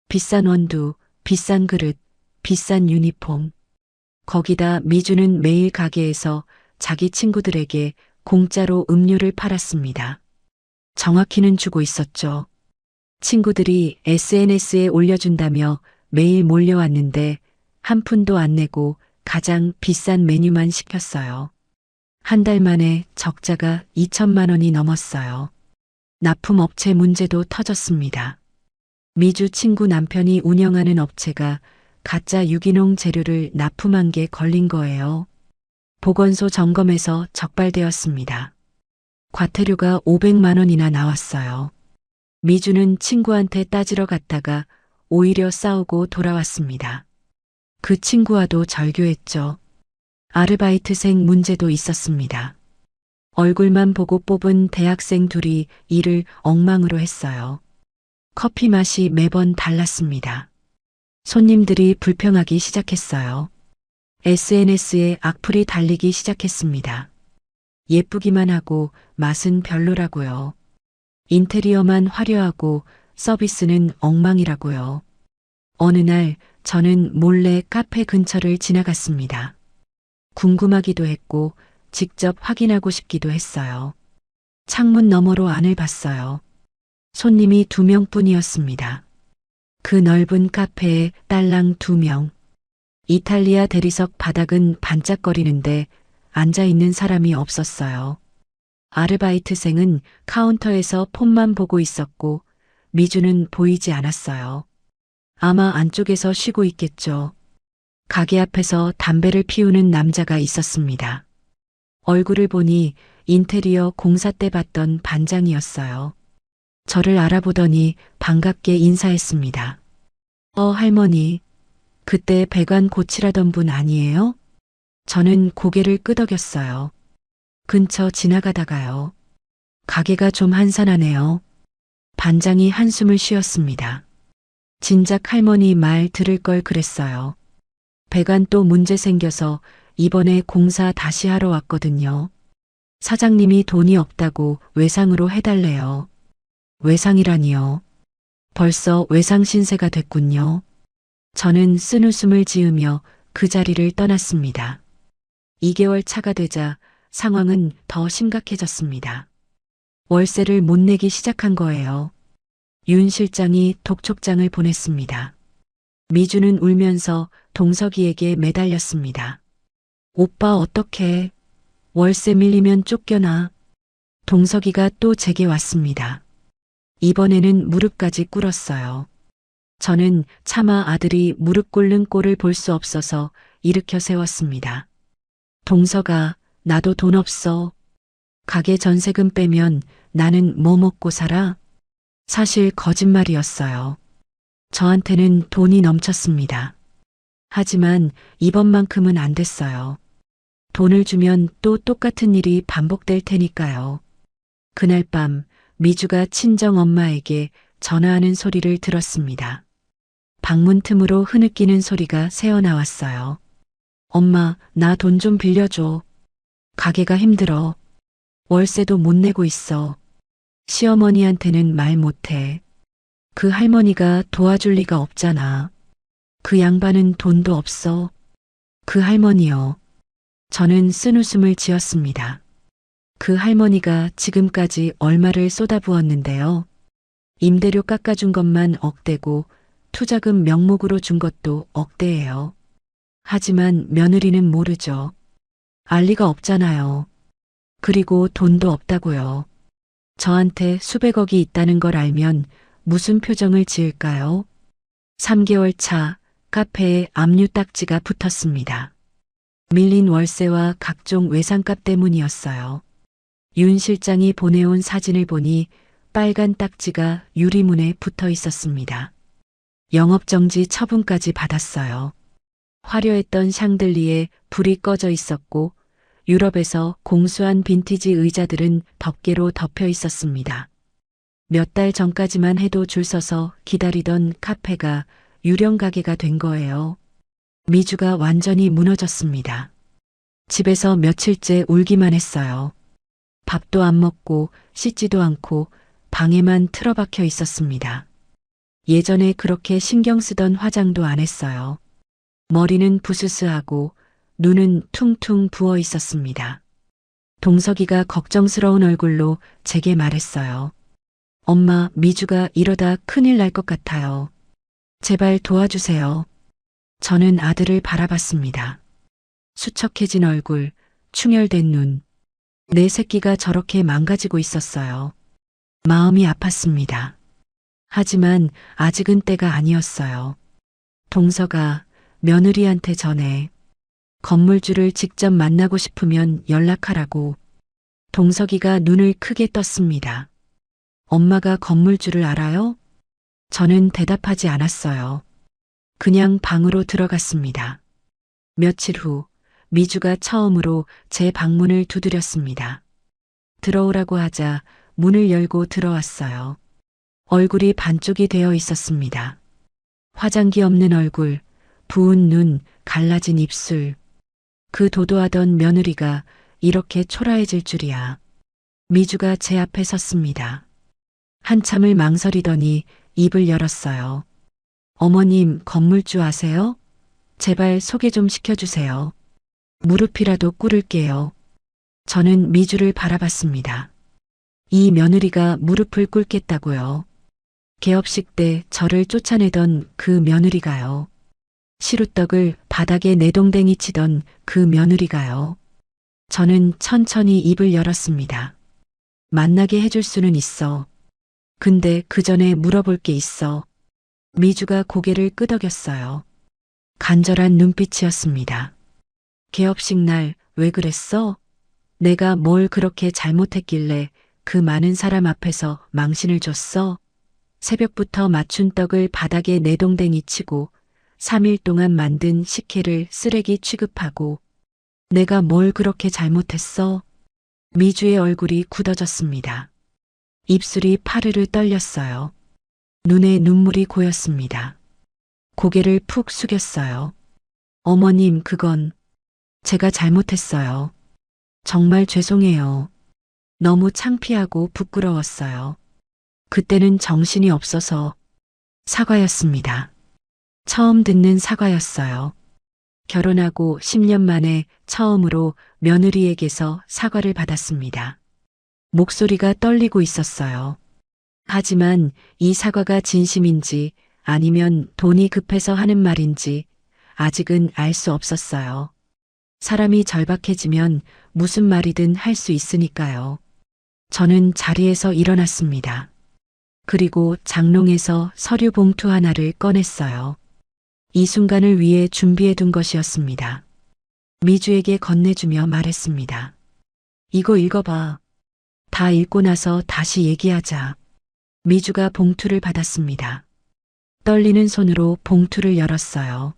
비싼 원두, 비싼 그릇, 비싼 유니폼. 거기다 미주는 매일 가게에서 자기 친구들에게 공짜로 음료를 팔았습니다. 정확히는 주고 있었죠. 친구들이 SNS에 올려준다며 매일 몰려왔는데 한 푼도 안 내고 가장 비싼 메뉴만 시켰어요. 한 달 만에 적자가 2천만 원이 넘었어요. 납품업체 문제도 터졌습니다. 미주 친구 남편이 운영하는 업체가 가짜 유기농 재료를 납품한 게 걸린 거예요. 보건소 점검에서 적발되었습니다. 과태료가 500만 원이나 나왔어요. 미주는 친구한테 따지러 갔다가 오히려 싸우고 돌아왔습니다. 그 친구와도 절교했죠. 아르바이트생 문제도 있었습니다. 얼굴만 보고 뽑은 대학생 둘이 일을 엉망으로 했어요. 커피 맛이 매번 달랐습니다. 손님들이 불평하기 시작했어요. SNS에 악플이 달리기 시작했습니다. 예쁘기만 하고 맛은 별로라고요. 인테리어만 화려하고 서비스는 엉망이라고요. 어느 날 저는 몰래 카페 근처를 지나갔습니다. 궁금하기도 했고 직접 확인하고 싶기도 했어요. 창문 너머로 안을 봤어요. 손님이 2명뿐이었습니다. 그 넓은 카페에 딸랑 2명. 이탈리아 대리석 바닥은 반짝거리는데 앉아있는 사람이 없었어요. 아르바이트생은 카운터에서 폰만 보고 있었고 미주는 보이지 않았어요. 아마 안쪽에서 쉬고 있겠죠. 가게 앞에서 담배를 피우는 남자가 있었습니다. 얼굴을 보니 인테리어 공사 때 봤던 반장이었어요. 저를 알아보더니 반갑게 인사했습니다. 할머니, 그때 배관 고치라던 분 아니에요? 저는 고개를 끄덕였어요. 근처 지나가다가요. 가게가 좀 한산하네요. 반장이 한숨을 쉬었습니다. 진작 할머니 말 들을 걸 그랬어요. 배관 또 문제 생겨서 이번에 공사 다시 하러 왔거든요. 사장님이 돈이 없다고 외상으로 해달래요. 외상이라니요. 벌써 외상 신세가 됐군요. 저는 쓴웃음을 지으며 그 자리를 떠났습니다. 2개월 차가 되자 상황은 더 심각해졌습니다. 월세를 못 내기 시작한 거예요. 윤 실장이 독촉장을 보냈습니다. 미주는 울면서 동석이에게 매달렸습니다. 오빠 어떡해. 월세 밀리면 쫓겨나. 동석이가 또 제게 왔습니다. 이번에는 무릎까지 꿇었어요. 저는 차마 아들이 무릎 꿇는 꼴을 볼 수 없어서 일으켜 세웠습니다. 동석아, 나도 돈 없어. 가게 전세금 빼면 나는 뭐 먹고 살아? 사실 거짓말이었어요. 저한테는 돈이 넘쳤습니다. 하지만 이번만큼은 안 됐어요. 돈을 주면 또 똑같은 일이 반복될 테니까요. 그날 밤 미주가 친정 엄마에게 전화하는 소리를 들었습니다. 방문 틈으로 흐느끼는 소리가 새어나왔어요. 엄마, 나 돈 좀 빌려줘. 가게가 힘들어. 월세도 못 내고 있어. 시어머니한테는 말 못해. 그 할머니가 도와줄 리가 없잖아. 그 양반은 돈도 없어. 그 할머니요. 저는 쓴웃음을 지었습니다. 그 할머니가 지금까지 얼마를 쏟아부었는데요. 임대료 깎아준 것만 억대고 투자금 명목으로 준 것도 억대예요. 하지만 며느리는 모르죠. 알 리가 없잖아요. 그리고 돈도 없다고요. 저한테 수백억이 있다는 걸 알면 무슨 표정을 지을까요? 3개월 차 카페에 압류 딱지가 붙었습니다. 밀린 월세와 각종 외상값 때문이었어요. 윤 실장이 보내온 사진을 보니 빨간 딱지가 유리문에 붙어 있었습니다. 영업정지 처분까지 받았어요. 화려했던 샹들리에 불이 꺼져 있었고 유럽에서 공수한 빈티지 의자들은 덮개로 덮여 있었습니다. 몇 달 전까지만 해도 줄 서서 기다리던 카페가 유령 가게가 된 거예요. 미주가 완전히 무너졌습니다. 집에서 며칠째 울기만 했어요. 밥도 안 먹고 씻지도 않고 방에만 틀어박혀 있었습니다. 예전에 그렇게 신경 쓰던 화장도 안 했어요. 머리는 부스스하고 눈은 퉁퉁 부어 있었습니다. 동석이가 걱정스러운 얼굴로 제게 말했어요. 엄마, 미주가 이러다 큰일 날 것 같아요. 제발 도와주세요. 저는 아들을 바라봤습니다. 수척해진 얼굴, 충혈된 눈. 내 새끼가 저렇게 망가지고 있었어요. 마음이 아팠습니다. 하지만 아직은 때가 아니었어요. 동서가 며느리한테 전해. 건물주를 직접 만나고 싶으면 연락하라고. 동석이가 눈을 크게 떴습니다. 엄마가 건물주를 알아요? 저는 대답하지 않았어요. 그냥 방으로 들어갔습니다. 며칠 후 미주가 처음으로 제 방문을 두드렸습니다. 들어오라고 하자 문을 열고 들어왔어요. 얼굴이 반쪽이 되어 있었습니다. 화장기 없는 얼굴, 부은 눈, 갈라진 입술. 그 도도하던 며느리가 이렇게 초라해질 줄이야. 미주가 제 앞에 섰습니다. 한참을 망설이더니 입을 열었어요. 어머님, 건물주 아세요? 제발 소개 좀 시켜주세요. 무릎이라도 꿇을게요. 저는 미주를 바라봤습니다. 이 며느리가 무릎을 꿇겠다고요. 개업식 때 저를 쫓아내던 그 며느리가요. 시루떡을 바닥에 내동댕이 치던 그 며느리가요. 저는 천천히 입을 열었습니다. 만나게 해줄 수는 있어. 근데 그 전에 물어볼 게 있어. 미주가 고개를 끄덕였어요. 간절한 눈빛이었습니다. 개업식 날 왜 그랬어? 내가 뭘 그렇게 잘못했길래 그 많은 사람 앞에서 망신을 줬어? 새벽부터 맞춘 떡을 바닥에 내동댕이 치고 3일 동안 만든 식혜를 쓰레기 취급하고 내가 뭘 그렇게 잘못했어? 미주의 얼굴이 굳어졌습니다. 입술이 파르르 떨렸어요. 눈에 눈물이 고였습니다. 고개를 푹 숙였어요. 어머님, 그건 제가 잘못했어요. 정말 죄송해요. 너무 창피하고 부끄러웠어요. 그때는 정신이 없어서 사과였습니다. 처음 듣는 사과였어요. 결혼하고 10년 만에 처음으로 며느리에게서 사과를 받았습니다. 목소리가 떨리고 있었어요. 하지만 이 사과가 진심인지 아니면 돈이 급해서 하는 말인지 아직은 알 수 없었어요. 사람이 절박해지면 무슨 말이든 할 수 있으니까요. 저는 자리에서 일어났습니다. 그리고 장롱에서 서류 봉투 하나를 꺼냈어요. 이 순간을 위해 준비해둔 것이었습니다. 미주에게 건네주며 말했습니다. 이거 읽어봐. 다 읽고 나서 다시 얘기하자. 미주가 봉투를 받았습니다. 떨리는 손으로 봉투를 열었어요.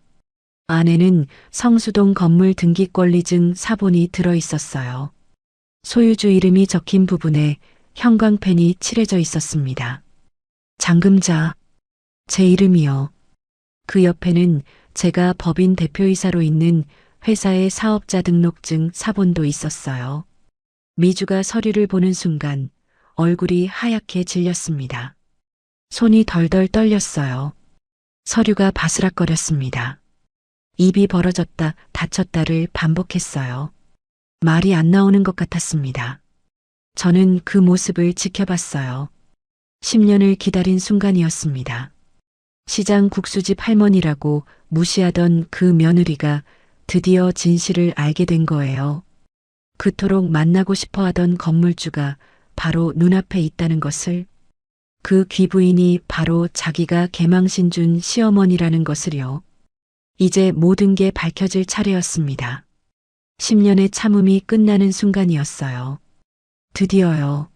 안에는 성수동 건물 등기권리증 사본이 들어 있었어요. 소유주 이름이 적힌 부분에 형광펜이 칠해져 있었습니다. 장금자, 제 이름이요. 그 옆에는 제가 법인 대표이사로 있는 회사의 사업자 등록증 사본도 있었어요. 미주가 서류를 보는 순간 얼굴이 하얗게 질렸습니다. 손이 덜덜 떨렸어요. 서류가 바스락거렸습니다. 입이 벌어졌다 닫혔다를 반복했어요. 말이 안 나오는 것 같았습니다. 저는 그 모습을 지켜봤어요. 10년을 기다린 순간이었습니다. 시장 국수집 할머니라고 무시하던 그 며느리가 드디어 진실을 알게 된 거예요. 그토록 만나고 싶어 하던 건물주가 바로 눈앞에 있다는 것을, 그 귀부인이 바로 자기가 개망신 준 시어머니라는 것을요. 이제 모든 게 밝혀질 차례였습니다. 10년의 참음이 끝나는 순간이었어요. 드디어요.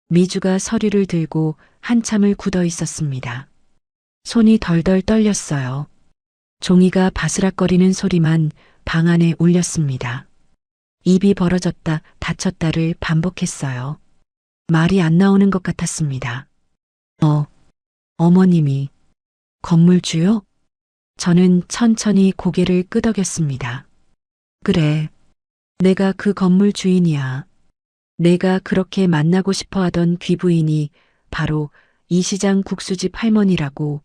미주가 서류를 들고 한참을 굳어 있었습니다. 손이 덜덜 떨렸어요. 종이가 바스락거리는 소리만 방 안에 울렸습니다. 입이 벌어졌다 닫혔다를 반복했어요. 말이 안 나오는 것 같았습니다. 어머님이 건물주요? 저는 천천히 고개를 끄덕였습니다. 그래, 내가 그 건물 주인이야. 내가 그렇게 만나고 싶어 하던 귀부인이 바로 이 시장 국수집 할머니라고.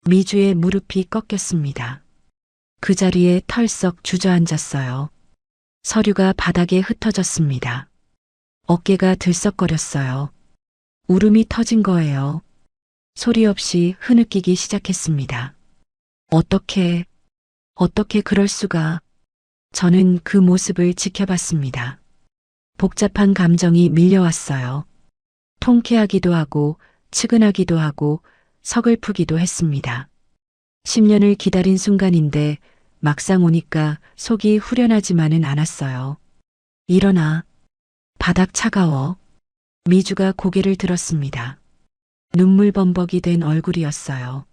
미주의 무릎이 꺾였습니다. 그 자리에 털썩 주저앉았어요. 서류가 바닥에 흩어졌습니다. 어깨가 들썩거렸어요. 울음이 터진 거예요. 소리 없이 흐느끼기 시작했습니다. 어떻게 그럴 수가. 저는 그 모습을 지켜봤습니다. 복잡한 감정이 밀려왔어요. 통쾌하기도 하고, 측은하기도 하고, 서글프기도 했습니다. 10년을 기다린 순간인데 막상 오니까 속이 후련하지만은 않았어요. 일어나. 바닥 차가워. 미주가 고개를 들었습니다. 눈물 범벅이 된 얼굴이었어요.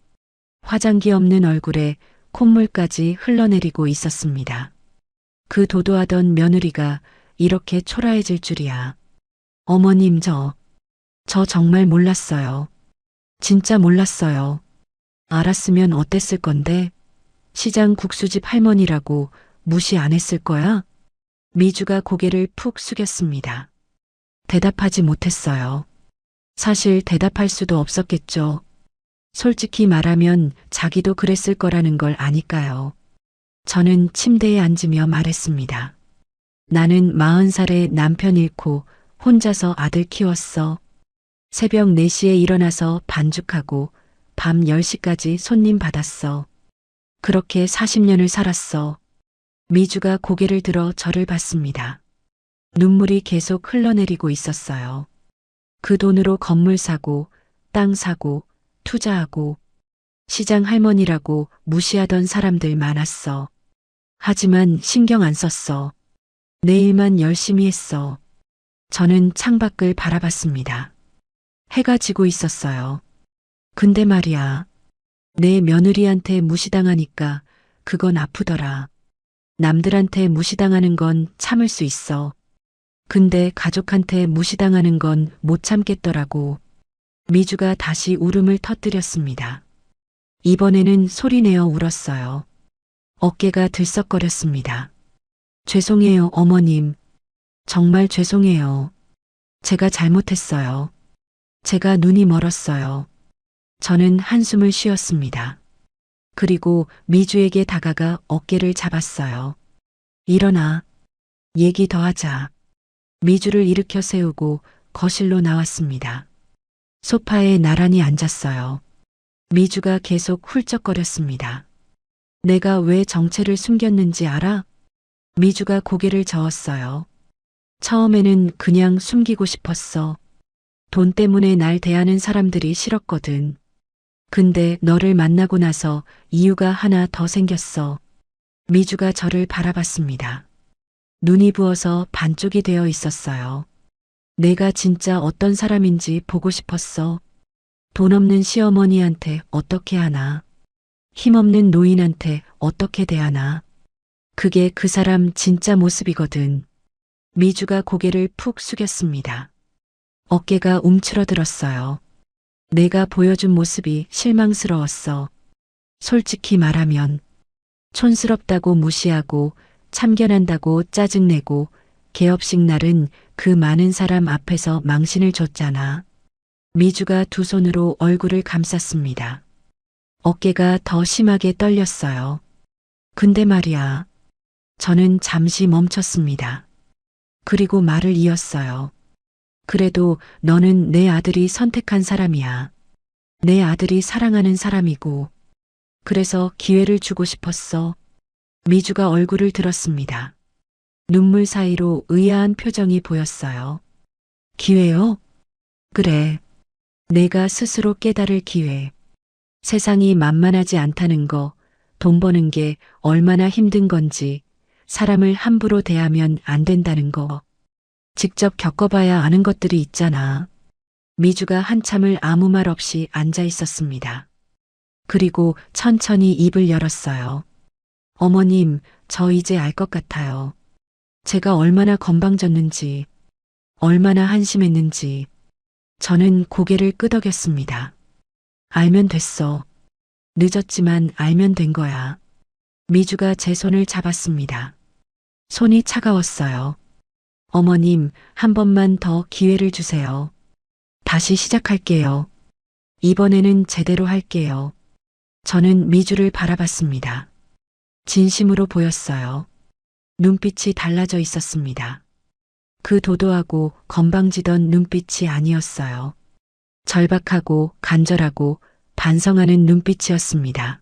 화장기 없는 얼굴에 콧물까지 흘러내리고 있었습니다. 그 도도하던 며느리가 이렇게 초라해질 줄이야. 어머님, 저 정말 몰랐어요. 진짜 몰랐어요. 알았으면 어땠을 건데? 시장 국수집 할머니라고 무시 안 했을 거야? 미주가 고개를 푹 숙였습니다. 대답하지 못했어요. 사실 대답할 수도 없었겠죠. 솔직히 말하면 자기도 그랬을 거라는 걸 아니까요. 저는 침대에 앉으며 말했습니다. 나는 40살에 남편 잃고 혼자서 아들 키웠어. 새벽 4시에 일어나서 반죽하고 밤 10시까지 손님 받았어. 그렇게 40년을 살았어. 미주가 고개를 들어 저를 봤습니다. 눈물이 계속 흘러내리고 있었어요. 그 돈으로 건물 사고, 땅 사고, 투자하고, 시장 할머니라고 무시하던 사람들 많았어. 하지만 신경 안 썼어. 내 일만 열심히 했어. 저는 창밖을 바라봤습니다. 해가 지고 있었어요. 근데 말이야. 내 며느리한테 무시당하니까 그건 아프더라. 남들한테 무시당하는 건 참을 수 있어. 근데 가족한테 무시당하는 건 못 참겠더라고. 미주가 다시 울음을 터뜨렸습니다. 이번에는 소리내어 울었어요. 어깨가 들썩거렸습니다. 죄송해요, 어머님. 정말 죄송해요. 제가 잘못했어요. 제가 눈이 멀었어요. 저는 한숨을 쉬었습니다. 그리고 미주에게 다가가 어깨를 잡았어요. 일어나. 얘기 더 하자. 미주를 일으켜 세우고 거실로 나왔습니다. 소파에 나란히 앉았어요. 미주가 계속 훌쩍거렸습니다. 내가 왜 정체를 숨겼는지 알아? 미주가 고개를 저었어요. 처음에는 그냥 숨기고 싶었어. 돈 때문에 날 대하는 사람들이 싫었거든. 근데 너를 만나고 나서 이유가 하나 더 생겼어. 미주가 저를 바라봤습니다. 눈이 부어서 반쪽이 되어 있었어요. 내가 진짜 어떤 사람인지 보고 싶었어. 돈 없는 시어머니한테 어떻게 하나. 힘없는 노인한테 어떻게 대하나. 그게 그 사람 진짜 모습이거든. 미주가 고개를 푹 숙였습니다. 어깨가 움츠러들었어요. 내가 보여준 모습이 실망스러웠어. 솔직히 말하면 촌스럽다고 무시하고 참견한다고 짜증내고 개업식 날은 그 많은 사람 앞에서 망신을 줬잖아. 미주가 두 손으로 얼굴을 감쌌습니다. 어깨가 더 심하게 떨렸어요. 근데 말이야. 저는 잠시 멈췄습니다. 그리고 말을 이었어요. 그래도 너는 내 아들이 선택한 사람이야. 내 아들이 사랑하는 사람이고. 그래서 기회를 주고 싶었어. 미주가 얼굴을 들었습니다. 눈물 사이로 의아한 표정이 보였어요. 기회요? 그래. 내가 스스로 깨달을 기회. 세상이 만만하지 않다는 거, 돈 버는 게 얼마나 힘든 건지, 사람을 함부로 대하면 안 된다는 거. 직접 겪어봐야 아는 것들이 있잖아. 미주가 한참을 아무 말 없이 앉아 있었습니다. 그리고 천천히 입을 열었어요. 어머님, 저 이제 알 것 같아요. 제가 얼마나 건방졌는지, 얼마나 한심했는지. 저는 고개를 끄덕였습니다. 알면 됐어. 늦었지만 알면 된 거야. 미주가 제 손을 잡았습니다. 손이 차가웠어요. 어머님, 한 번만 더 기회를 주세요. 다시 시작할게요. 이번에는 제대로 할게요. 저는 미주를 바라봤습니다. 진심으로 보였어요. 눈빛이 달라져 있었습니다. 그 도도하고 건방지던 눈빛이 아니었어요. 절박하고 간절하고 반성하는 눈빛이었습니다.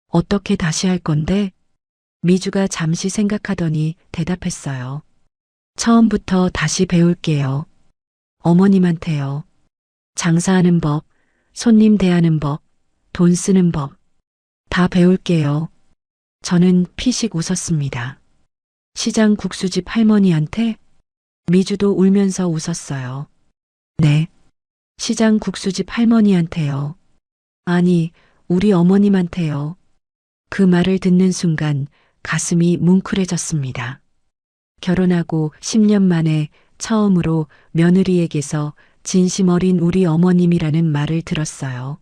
어떻게 다시 할 건데? 미주가 잠시 생각하더니 대답했어요. 처음부터 다시 배울게요. 어머님한테요. 장사하는 법, 손님 대하는 법, 돈 쓰는 법. 다 배울게요. 저는 피식 웃었습니다. 시장 국수집 할머니한테? 미주도 울면서 웃었어요. 네. 시장 국수집 할머니한테요. 아니, 우리 어머님한테요. 그 말을 듣는 순간 가슴이 뭉클해졌습니다. 결혼하고 10년 만에 처음으로 며느리에게서 진심 어린 우리 어머님이라는 말을 들었어요.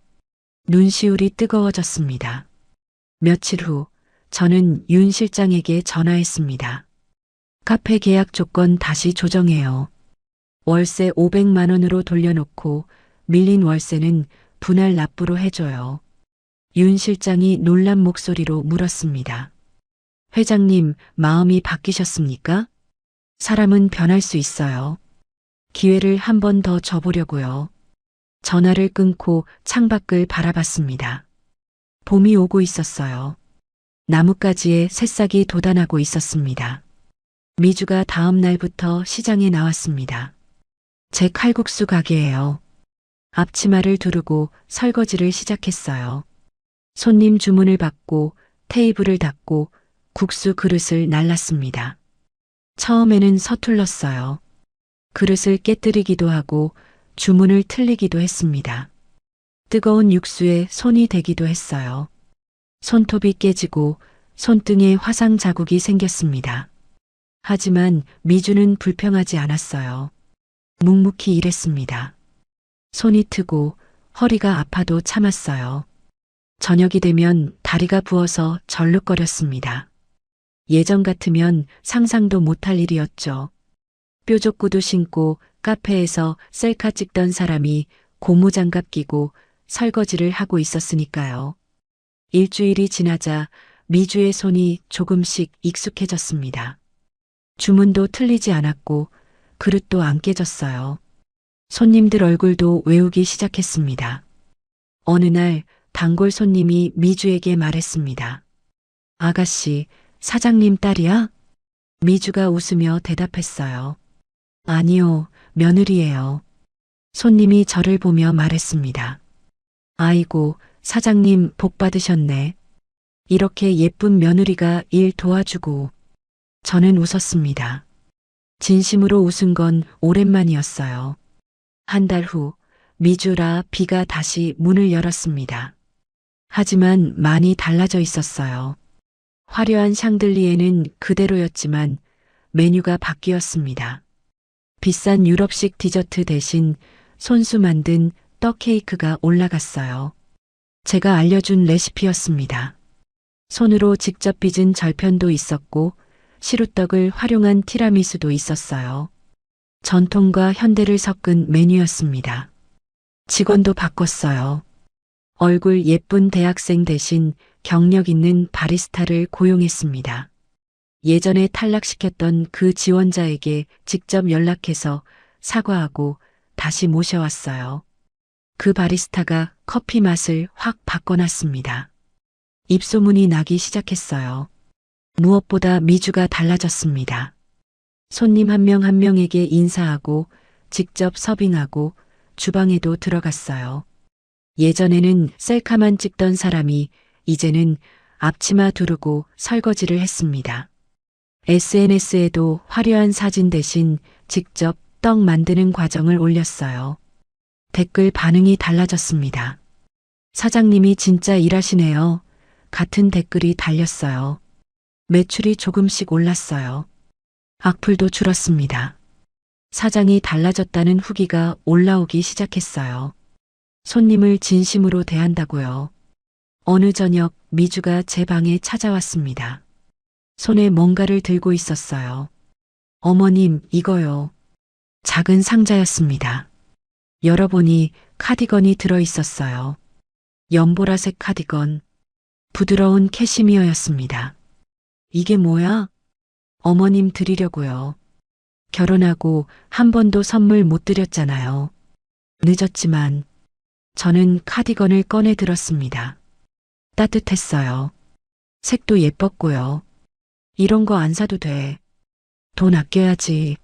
눈시울이 뜨거워졌습니다. 며칠 후 저는 윤 실장에게 전화했습니다. 카페 계약 조건 다시 조정해요. 월세 500만 원으로 돌려놓고 밀린 월세는 분할 납부로 해줘요. 윤 실장이 놀란 목소리로 물었습니다. 회장님, 마음이 바뀌셨습니까? 사람은 변할 수 있어요. 기회를 한 번 더 줘보려고요. 전화를 끊고 창밖을 바라봤습니다. 봄이 오고 있었어요. 나뭇가지에 새싹이 돋아나고 있었습니다. 미주가 다음 날부터 시장에 나왔습니다. 제 칼국수 가게예요. 앞치마를 두르고 설거지를 시작했어요. 손님 주문을 받고 테이블을 닦고 국수 그릇을 날랐습니다. 처음에는 서툴렀어요. 그릇을 깨뜨리기도 하고 주문을 틀리기도 했습니다. 뜨거운 육수에 손이 대기도 했어요. 손톱이 깨지고 손등에 화상 자국이 생겼습니다. 하지만 미주는 불평하지 않았어요. 묵묵히 일했습니다. 손이 트고 허리가 아파도 참았어요. 저녁이 되면 다리가 부어서 절룩거렸습니다. 예전 같으면 상상도 못할 일이었죠. 뾰족구두 신고 카페에서 셀카 찍던 사람이 고무장갑 끼고 설거지를 하고 있었으니까요. 일주일이 지나자 미주의 손이 조금씩 익숙해졌습니다. 주문도 틀리지 않았고 그릇도 안 깨졌어요. 손님들 얼굴도 외우기 시작했습니다. 어느 날 단골 손님이 미주에게 말했습니다. 아가씨, 사장님 딸이야? 미주가 웃으며 대답했어요. 아니요, 며느리예요. 손님이 저를 보며 말했습니다. 아이고, 사장님 복 받으셨네. 이렇게 예쁜 며느리가 일 도와주고. 저는 웃었습니다. 진심으로 웃은 건 오랜만이었어요. 한 달 후 미주라 비가 다시 문을 열었습니다. 하지만 많이 달라져 있었어요. 화려한 샹들리에는 그대로였지만 메뉴가 바뀌었습니다. 비싼 유럽식 디저트 대신 손수 만든 떡 케이크가 올라갔어요. 제가 알려준 레시피였습니다. 손으로 직접 빚은 절편도 있었고 시루떡을 활용한 티라미수도 있었어요. 전통과 현대를 섞은 메뉴였습니다. 직원도 바꿨어요. 얼굴 예쁜 대학생 대신 경력 있는 바리스타를 고용했습니다. 예전에 탈락시켰던 그 지원자에게 직접 연락해서 사과하고 다시 모셔왔어요. 그 바리스타가 커피 맛을 확 바꿔놨습니다. 입소문이 나기 시작했어요. 무엇보다 미주가 달라졌습니다. 손님 한 명 한 명에게 인사하고 직접 서빙하고 주방에도 들어갔어요. 예전에는 셀카만 찍던 사람이 이제는 앞치마 두르고 설거지를 했습니다. SNS에도 화려한 사진 대신 직접 떡 만드는 과정을 올렸어요. 댓글 반응이 달라졌습니다. 사장님이 진짜 일하시네요. 같은 댓글이 달렸어요. 매출이 조금씩 올랐어요. 악플도 줄었습니다. 사장이 달라졌다는 후기가 올라오기 시작했어요. 손님을 진심으로 대한다고요. 어느 저녁 미주가 제 방에 찾아왔습니다. 손에 뭔가를 들고 있었어요. 어머님, 이거요. 작은 상자였습니다. 열어보니 카디건이 들어있었어요. 연보라색 카디건. 부드러운 캐시미어였습니다. 이게 뭐야? 어머님 드리려고요. 결혼하고 한 번도 선물 못 드렸잖아요. 늦었지만 저는 카디건을 꺼내 들었습니다. 따뜻했어요. 색도 예뻤고요. 이런 거 안 사도 돼. 돈 아껴야지.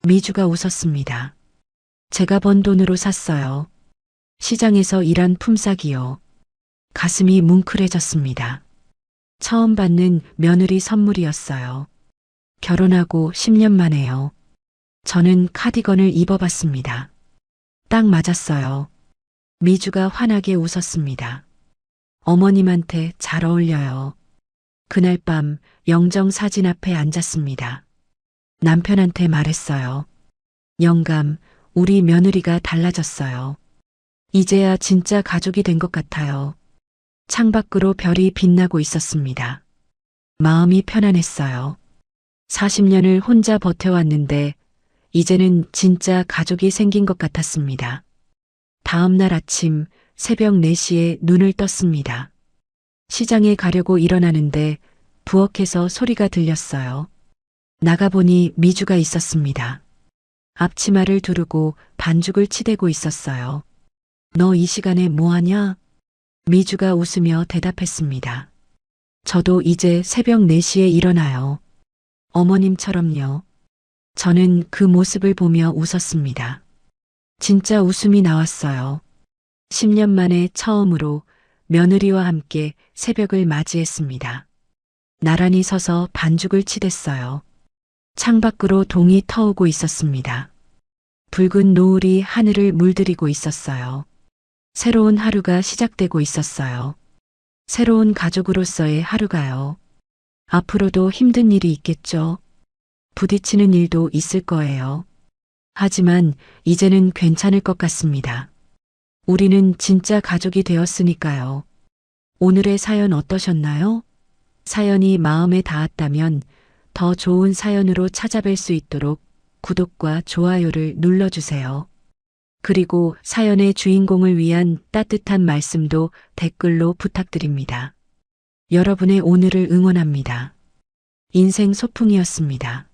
미주가 웃었습니다. 제가 번 돈으로 샀어요. 시장에서 일한 품삯이요. 가슴이 뭉클해졌습니다. 처음 받는 며느리 선물이었어요. 결혼하고 10년 만에요. 저는 카디건을 입어봤습니다. 딱 맞았어요. 미주가 환하게 웃었습니다. 어머님한테 잘 어울려요. 그날 밤 영정 사진 앞에 앉았습니다. 남편한테 말했어요. 영감, 우리 며느리가 달라졌어요. 이제야 진짜 가족이 된 것 같아요. 창밖으로 별이 빛나고 있었습니다. 마음이 편안했어요. 40년을 혼자 버텨왔는데 이제는 진짜 가족이 생긴 것 같았습니다. 다음 날 아침 새벽 4시에 눈을 떴습니다. 시장에 가려고 일어나는데 부엌에서 소리가 들렸어요. 나가보니 미주가 있었습니다. 앞치마를 두르고 반죽을 치대고 있었어요. 너 이 시간에 뭐하냐? 미주가 웃으며 대답했습니다. 저도 이제 새벽 4시에 일어나요. 어머님처럼요. 저는 그 모습을 보며 웃었습니다. 진짜 웃음이 나왔어요. 10년 만에 처음으로 며느리와 함께 새벽을 맞이했습니다. 나란히 서서 반죽을 치댔어요. 창밖으로 동이 터오고 있었습니다. 붉은 노을이 하늘을 물들이고 있었어요. 새로운 하루가 시작되고 있었어요. 새로운 가족으로서의 하루가요. 앞으로도 힘든 일이 있겠죠. 부딪히는 일도 있을 거예요. 하지만 이제는 괜찮을 것 같습니다. 우리는 진짜 가족이 되었으니까요. 오늘의 사연 어떠셨나요? 사연이 마음에 닿았다면 더 좋은 사연으로 찾아뵐 수 있도록 구독과 좋아요를 눌러주세요. 그리고 사연의 주인공을 위한 따뜻한 말씀도 댓글로 부탁드립니다. 여러분의 오늘을 응원합니다. 인생 소풍이었습니다.